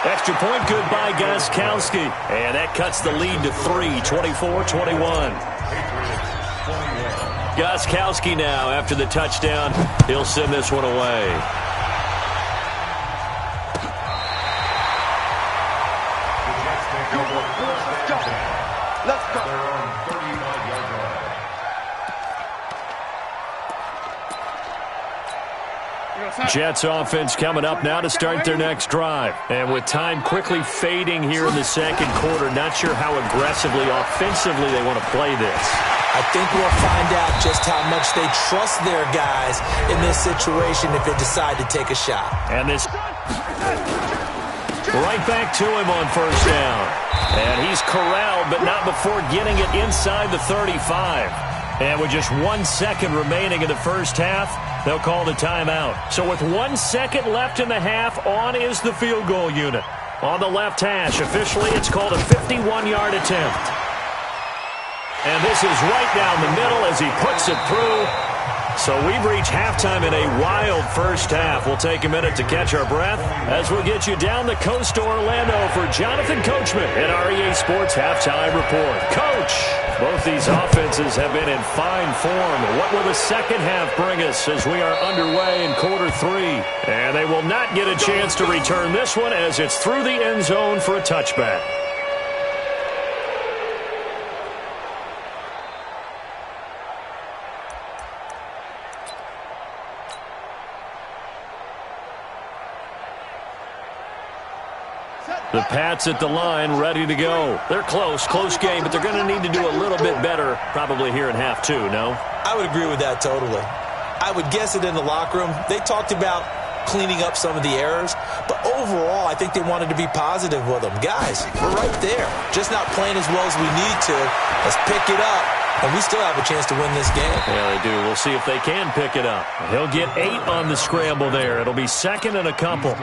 Extra point good by Gostkowski, and that cuts the lead to 3, 24-21. Gostkowski now, after the touchdown, he'll send this one away. Let's go. Jets offense coming up now to start their next drive. And with time quickly fading here in the second quarter, not sure how aggressively, offensively they want to play this. I think we'll find out just how much they trust their guys in this situation if they decide to take a shot. And this right back to him on first down. And he's corralled, but not before getting it inside the 35. And with just 1 second remaining in the first half, they'll call the timeout. So with 1 second left in the half, on is the field goal unit. On the left hash, officially it's called a 51-yard attempt. And this is right down the middle as he puts it through. So we've reached halftime in a wild first half. We'll take a minute to catch our breath as we'll get you down the coast to Orlando for Jonathan Coachman at our EA Sports Halftime Report. Coach, both these offenses have been in fine form. What will the second half bring us as we are underway in quarter 3? And they will not get a chance to return this one as it's through the end zone for a touchback. The Pats at the line, ready to go. They're close game, but they're going to need to do a little bit better probably here in half 2, no? I would agree with that totally. I would guess it in the locker room. They talked about cleaning up some of the errors, but overall, I think they wanted to be positive with them. Guys, we're right there. Just not playing as well as we need to. Let's pick it up, and we still have a chance to win this game. Yeah, they do. We'll see if they can pick it up. He'll get 8 on the scramble there. It'll be second and a couple.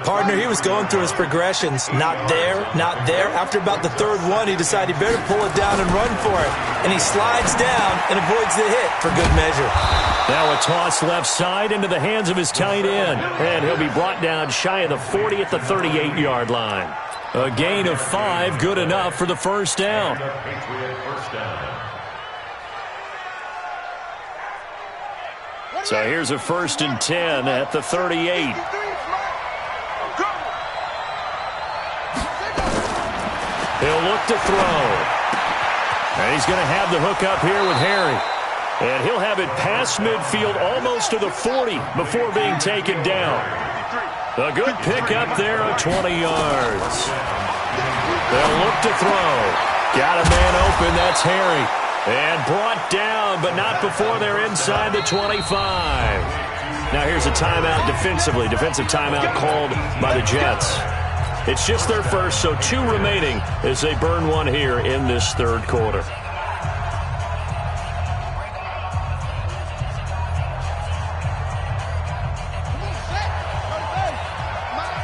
Partner, he was going through his progressions. Not there, not there. After about the third one, he decided he better pull it down and run for it. And he slides down and avoids the hit for good measure. Now a toss left side into the hands of his tight end. And he'll be brought down shy of the 40 at the 38-yard line. A gain of 5, good enough for the first down. So here's a 1st and 10 at the 38. He'll look to throw. And he's going to have the hook up here with Harry. And he'll have it past midfield almost to the 40 before being taken down. A good pickup there of 20 yards. They'll look to throw. Got a man open. That's Harry. And brought down, but not before they're inside the 25. Now here's a timeout defensively. Defensive timeout called by the Jets. It's just their first, so 2 remaining as they burn one here in this third quarter.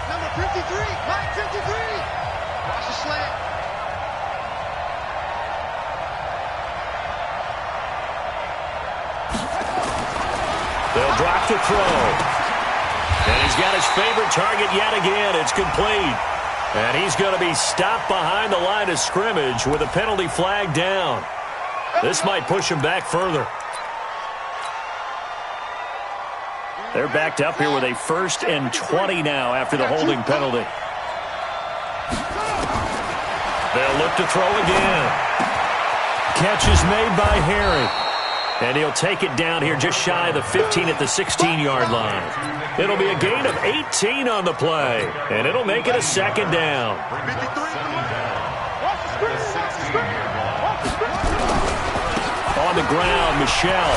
Number 53, Mike 53. They'll drop the throw. And he's got his favorite target yet again. It's complete. And he's going to be stopped behind the line of scrimmage with a penalty flag down. This might push him back further. They're backed up here with a 1st and 20 now after the holding penalty. They'll look to throw again. Catch is made by Harry. And he'll take it down here just shy of the 15 at the 16-yard line. It'll be a gain of 18 on the play. And it'll make it a 2nd down. On the ground, Michel.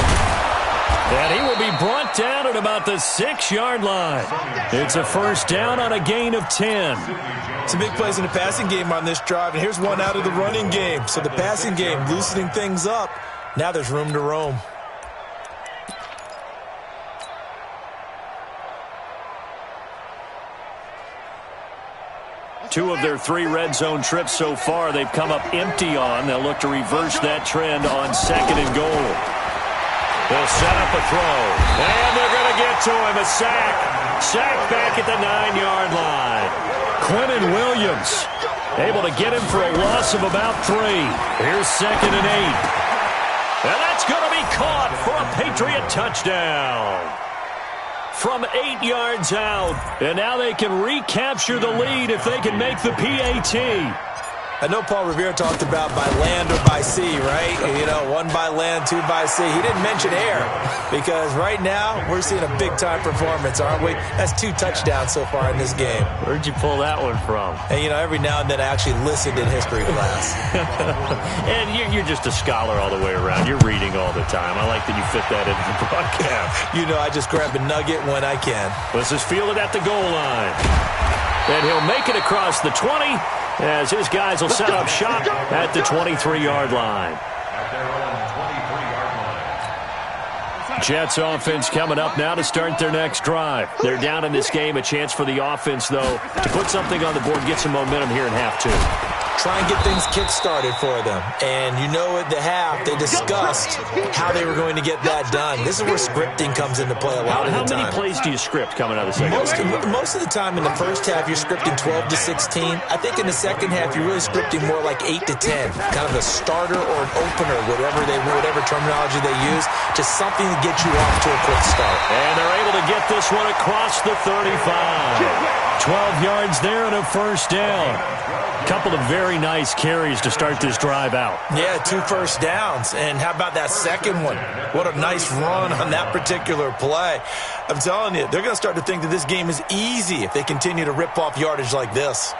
And he will be brought down at about the 6-yard line. It's a 1st down on a gain of 10. Some big plays in the passing game on this drive, and here's one out of the running game. So the passing game loosening things up. Now there's room to roam. Two of their 3 red zone trips so far they've come up empty on. They'll look to reverse that trend on 2nd and goal. They'll set up a throw. And they're going to get to him. A sack. Sack back at the 9-yard line. Quinnen Williams able to get him for a loss of about 3. Here's 2nd and 8. And that's going to be caught for a Patriot touchdown. From 8 yards out. And now they can recapture the lead if they can make the PAT. I know Paul Revere talked about by land or by sea, right? You know, 1 by land, 2 by sea. He didn't mention air because right now we're seeing a big-time performance, aren't we? That's 2 touchdowns so far in this game. Where'd you pull that one from? And, you know, every now and then I actually listened in history class. And you're just a scholar all the way around. You're reading all the time. I like that you fit that into the broadcast. You know, I just grab a nugget when I can. This is fielded at the goal line. And he'll make it across the 20 as his guys will set up shop at the 23-yard line. Jets offense coming up now to start their next drive. They're down in this game. A chance for the offense, though, to put something on the board, get some momentum here in half 2. Try and get things kick-started for them. And you know at the half, they discussed how they were going to get that done. This is where scripting comes into play a lot of the time. How many plays do you script coming out of the second half? Most of the time in the first half, you're scripting 12 to 16. I think in the second half, you're really scripting more like 8 to 10. Kind of a starter or an opener, whatever terminology they use, just something to get you off to a quick start. And they're able to get this one across the 35. 12 yards there and a 1st down. Couple of very nice carries to start this drive out. Yeah, 2 1st downs. And how about that second one? What a nice run on that particular play. I'm telling you, they're going to start to think that this game is easy if they continue to rip off yardage like this.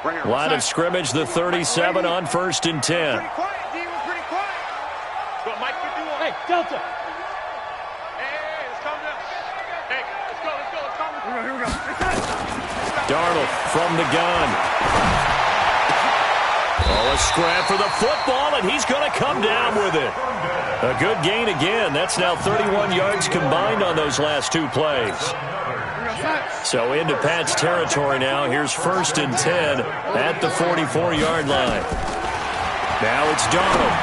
Line of scrimmage, the 37 on 1st and 10. Pretty quiet, D. We're pretty quiet. Go, Mike, 51. Hey, Delta. Hey, let's calm down. Hey, let's go. Here we go. Darnold from the gun. Oh, a scrap for the football, and he's going to come down with it. A good gain again. That's now 31 yards combined on those last 2 plays. So into Pat's territory now. Here's 1st and 10 at the 44-yard line. Now it's Darnold.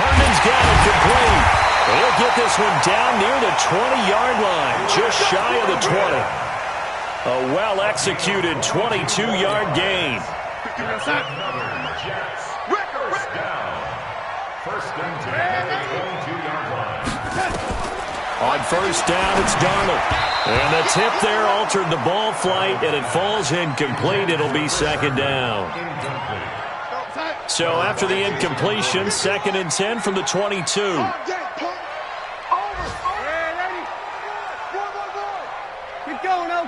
Herndon's got it complete. He'll get this one down near the 20-yard line, just shy of the 20. A well-executed 22-yard gain. On 1st down, it's Darnold. And the tip there altered the ball flight, and it falls incomplete. It'll be 2nd down. So after the incompletion, 2nd and 10 from the 22.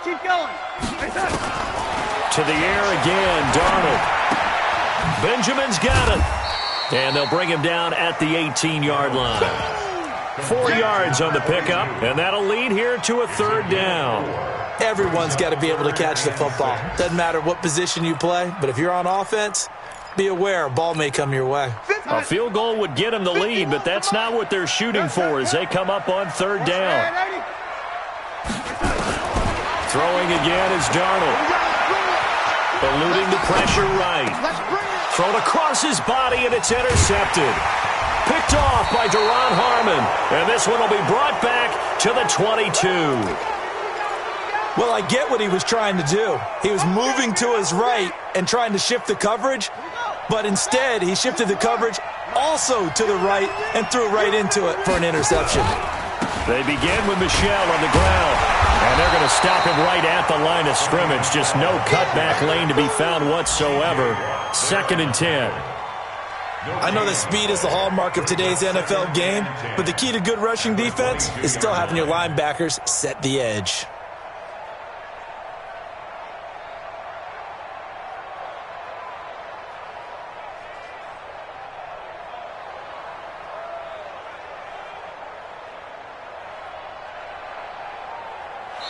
Keep going. To the air again, Darnold. Benjamin's got it. And they'll bring him down at the 18-yard line. 4 yards on the pickup, and that'll lead here to a 3rd down. Everyone's got to be able to catch the football. Doesn't matter what position you play, but if you're on offense, be aware a ball may come your way. A field goal would get them the lead, but that's not what they're shooting for as they come up on 3rd down. Throwing again is Darnold. Eluding the pressure right. Thrown across his body, and it's intercepted. picked off by Deron Harmon. And this one will be brought back to the 22. Well, I get what he was trying to do. He was moving to his right and trying to shift the coverage, but instead he shifted the coverage also to the right and threw right into it for an interception. They begin with Michel on the ground, and they're going to stop him right at the line of scrimmage. Just no cutback lane to be found whatsoever. 2nd and 10. I know that speed is the hallmark of today's NFL game, but the key to good rushing defense is still having your linebackers set the edge.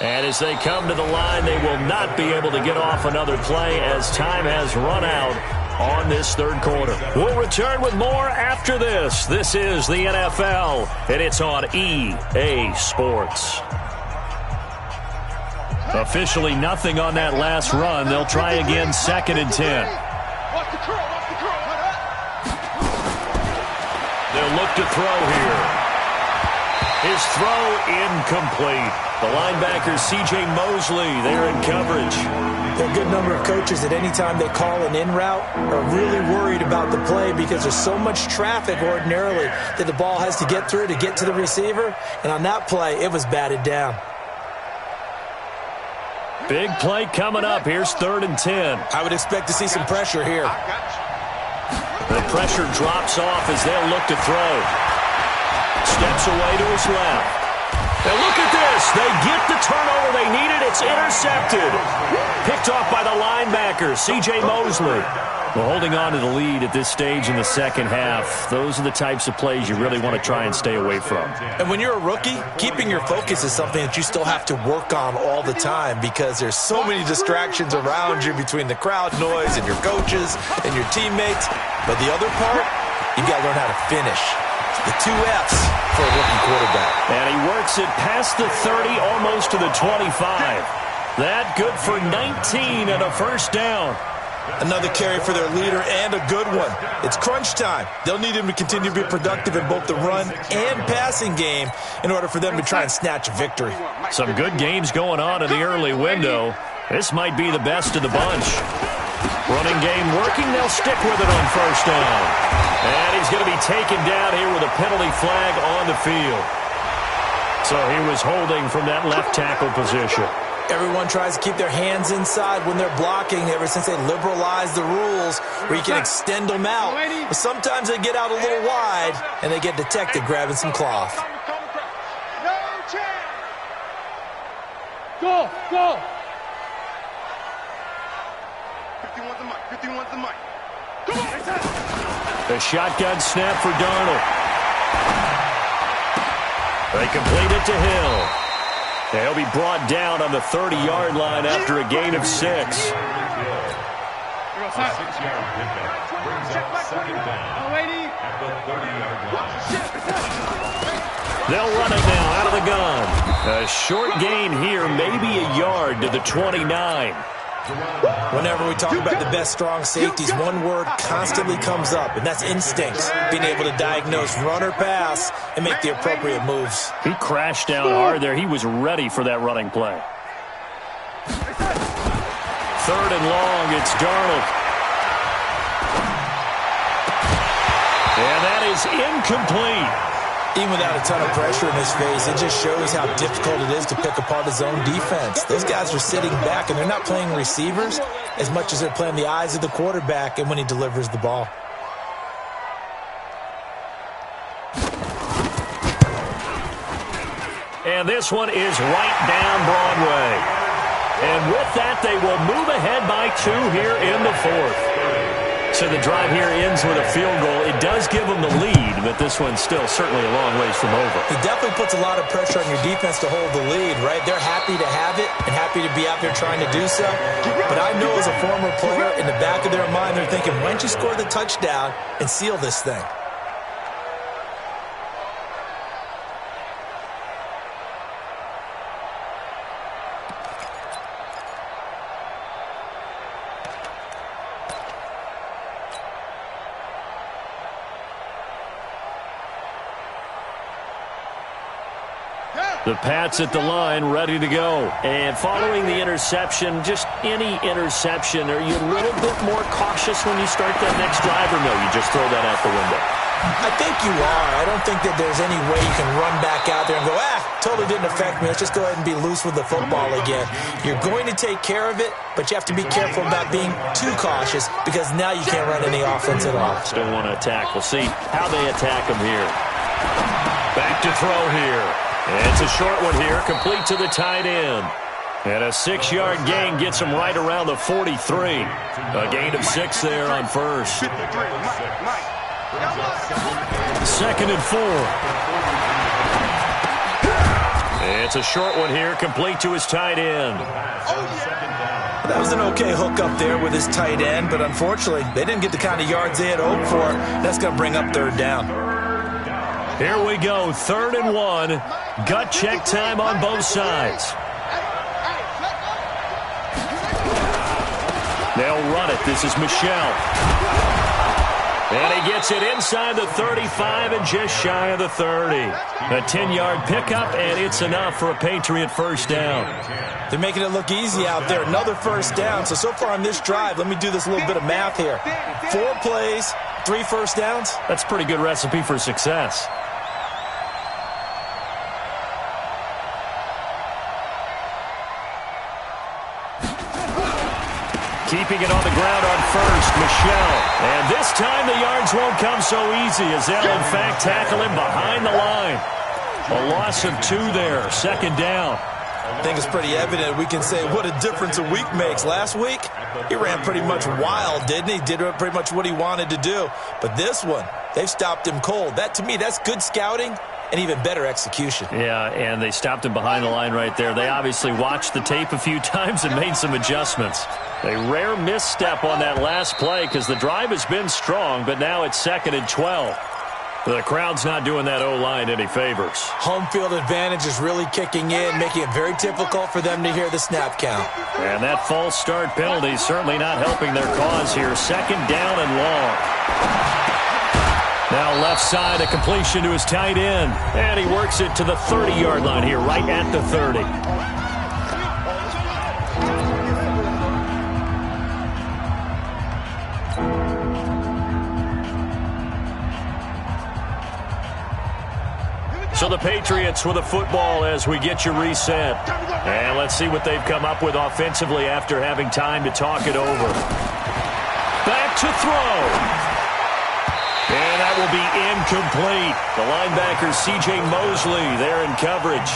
And as they come to the line, they will not be able to get off another play as time has run out on this 3rd quarter. We'll return with more after this. This is the NFL, and it's on EA Sports. Officially nothing on that last run. They'll try again 2nd and 10. They'll look to throw here. His throw incomplete. The linebacker, C.J. Mosley, there in coverage. There are a good number of coaches that any time they call an in route are really worried about the play because there's so much traffic ordinarily that the ball has to get through to get to the receiver. And on that play, it was batted down. Big play coming up. Here's 3rd and 10. I would expect to see some pressure here. The pressure drops off as they'll look to throw. Steps away to his left. And look at this. They get the turnover they needed. It's intercepted. Picked off by the linebacker, C.J. Mosley. Well, holding on to the lead at this stage in the 2nd half, those are the types of plays you really want to try and stay away from. And when you're a rookie, keeping your focus is something that you still have to work on all the time because there's so many distractions around you between the crowd noise and your coaches and your teammates. But the other part, you've got to learn how to finish. The 2 F's for a rookie quarterback. And he works it past the 30, almost to the 25. That good for 19 and a 1st down. Another carry for their leader and a good one. It's crunch time. They'll need him to continue to be productive in both the run and passing game in order for them to try and snatch a victory. Some good games going on in the early window. This might be the best of the bunch. Running game working. They'll stick with it on 1st down. And he's going to be taken down here with a penalty flag on the field. So he was holding from that left tackle position. Everyone tries to keep their hands inside when they're blocking ever since they liberalized the rules where you can extend them out. But sometimes they get out a little wide and they get detected grabbing some cloth. No chance. Go, go. 51's the mic. 51's the mic. Come on. The shotgun snap for Darnold. They complete it to Hill. He'll be brought down on the 30-yard line after a gain of 6. A 6-yard pickup brings up 2nd down at the 30-yard line. They'll run it now out of the gun. A short gain here, maybe a yard to the 29. Whenever we talk about the best strong safeties, one word constantly comes up, and that's instincts. Being able to diagnose run or pass and make the appropriate moves. He crashed down hard there. He was ready for that running play. 3rd and long, it's Darnold. And that is incomplete. Even without a ton of pressure in his face, it just shows how difficult it is to pick apart his own defense. Those guys are sitting back, and they're not playing receivers as much as they're playing the eyes of the quarterback and when he delivers the ball. And this one is right down Broadway. And with that, they will move ahead by 2 here in the 4th. So the drive here ends with a field goal. It does give them the lead, but this one's still certainly a long ways from over. It definitely puts a lot of pressure on your defense to hold the lead, right? They're happy to have it and happy to be out there trying to do so. But I know as a former player, in the back of their mind, they're thinking, why don't you score the touchdown and seal this thing? The Pats at the line, ready to go. And following the interception, just any interception, are you a little bit more cautious when you start that next drive, or no, you just throw that out the window? I think you are. I don't think that there's any way you can run back out there and go, totally didn't affect me. Let's just go ahead and be loose with the football again. You're going to take care of it, but you have to be careful about being too cautious because now you can't run any offense at all. Still want to attack. We'll see how they attack them here. Back to throw here. And it's a short one here, complete to the tight end. And a 6-yard gain gets him right around the 43. A gain of 6 there on first. 2nd and 4. It's a short one here, complete to his tight end. That was an okay hook up there with his tight end, but unfortunately, they didn't get the kind of yards they had hoped for. That's going to bring up 3rd down. Here we go, 3rd and 1. Gut check time on both sides. They'll run it. This is Michel. And he gets it inside the 35 and just shy of the 30. A 10-yard pickup, and it's enough for a Patriot first down. They're making it look easy out there. Another first down. So far on this drive, let me do this little bit of math here. 4 plays, 3 first downs. That's a pretty good recipe for success. Keeping it on the ground on first, Michel. And this time the yards won't come so easy as they'll, in fact, tackle him behind the line. A loss of 2 there, 2nd down. I think it's pretty evident. We can say what a difference a week makes. Last week, he ran pretty much wild, didn't he? Did pretty much what he wanted to do. But this one, they've stopped him cold. That, to me, that's good scouting and even better execution. Yeah, and they stopped him behind the line right there. They obviously watched the tape a few times and made some adjustments. A rare misstep on that last play because the drive has been strong, but now it's 2nd and 12. The crowd's not doing that O-line any favors. Home field advantage is really kicking in, making it very difficult for them to hear the snap count. And that false start penalty is certainly not helping their cause here. 2nd down and long. Now left side, a completion to his tight end. And he works it to the 30-yard line here, right at the 30. So the Patriots with the football as we get you reset. And let's see what they've come up with offensively after having time to talk it over. Back to throw. And that will be incomplete. The linebacker, C.J. Mosley, there in coverage.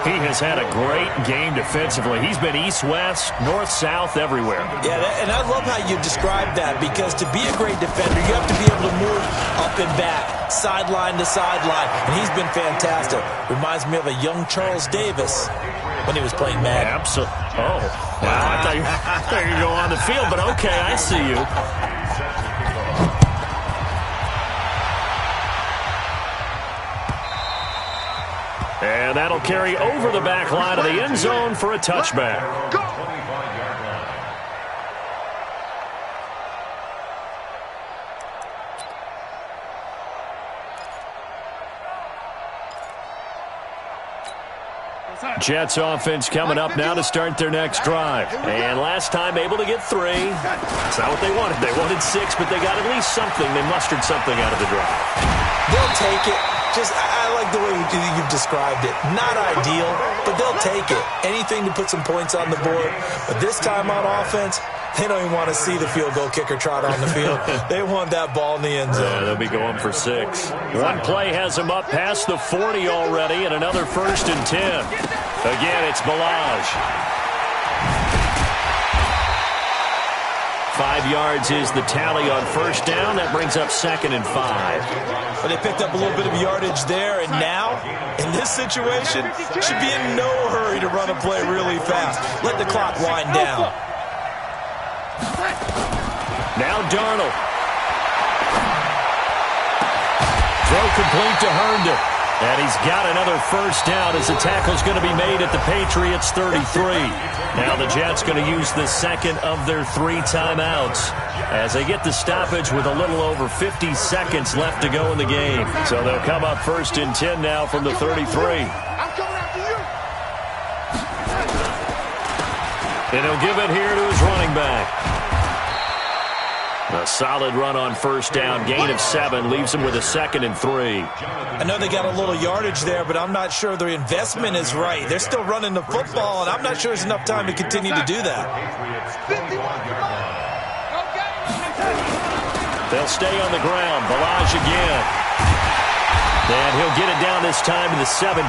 He has had a great game defensively. He's been east-west, north-south, everywhere. Yeah, and I love how you describe that because to be a great defender, you have to be able to move up and back, sideline to sideline, and he's been fantastic. Reminds me of a young Charles Davis when he was playing Madden. Absolutely. Oh, wow. I thought you were going to go on the field, but okay, I see you. And that'll carry over the back line of the end zone for a touchback. Jets offense coming up now to start their next drive. And last time able to get 3. That's not what they wanted. They wanted 6, but they got at least something. They mustered something out of the drive. They'll take it. I like the way you've described it. Not ideal, but they'll take it. Anything to put some points on the board. But this time on offense, they don't even want to see the field goal kicker trot on the field. They want that ball in the end zone. They'll be going for 6. One play has them up past the 40 already, and another 1st and 10. Again, it's Balaj. 5 yards is the tally on first down. That brings up 2nd and 5. But they picked up a little bit of yardage there, and now, in this situation, should be in no hurry to run a play really fast. Let the clock wind down. Now Darnold. Throw complete to Herndon. And he's got another first down as the tackle's going to be made at the Patriots' 33. Now the Jets going to use the 2nd of their 3 timeouts as they get the stoppage with a little over 50 seconds left to go in the game. So they'll come up 1st and 10 now from the 33. And he'll give it here to his running back. A solid run on first down. Gain of 7 leaves him with a 2nd and 3. I know they got a little yardage there, but I'm not sure the investment is right. They're still running the football, and I'm not sure there's enough time to continue to do that. They'll stay on the ground. Balaj again. And he'll get it down this time to the 17.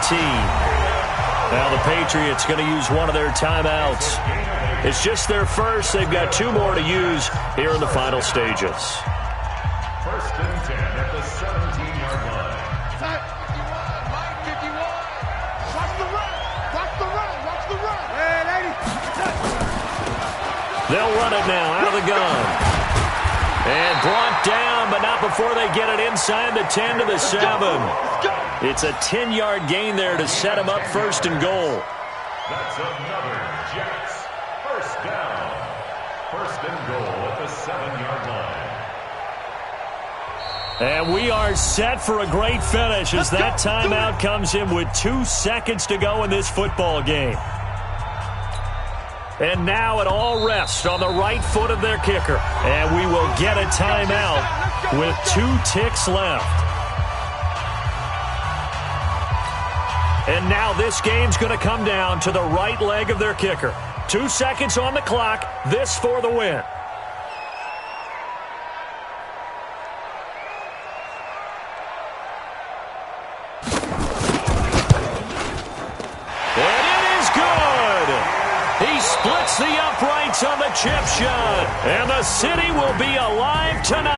Now the Patriots going to use one of their timeouts. It's just their first. They've got 2 more to use here in the final stages. 1st and 10 at the 17-yard line. 51. Watch the run. Watch the run. Watch the run. Hey, lady. They'll run it now out of the gun. And brought down, but not before they get it inside the 10 to the 7. It's a 10-yard gain there to set him up 1st and goal. That's another Jets. 1st down. 1st and goal at the 7-yard line. And we are set for a great finish as that timeout comes in with 2 seconds to go in this football game. And now it all rests on the right foot of their kicker. And we will get a timeout with 2 ticks left. And now this game's going to come down to the right leg of their kicker. 2 seconds on the clock. This for the win. And it is good. He splits the uprights on the chip shot. And the city will be alive tonight.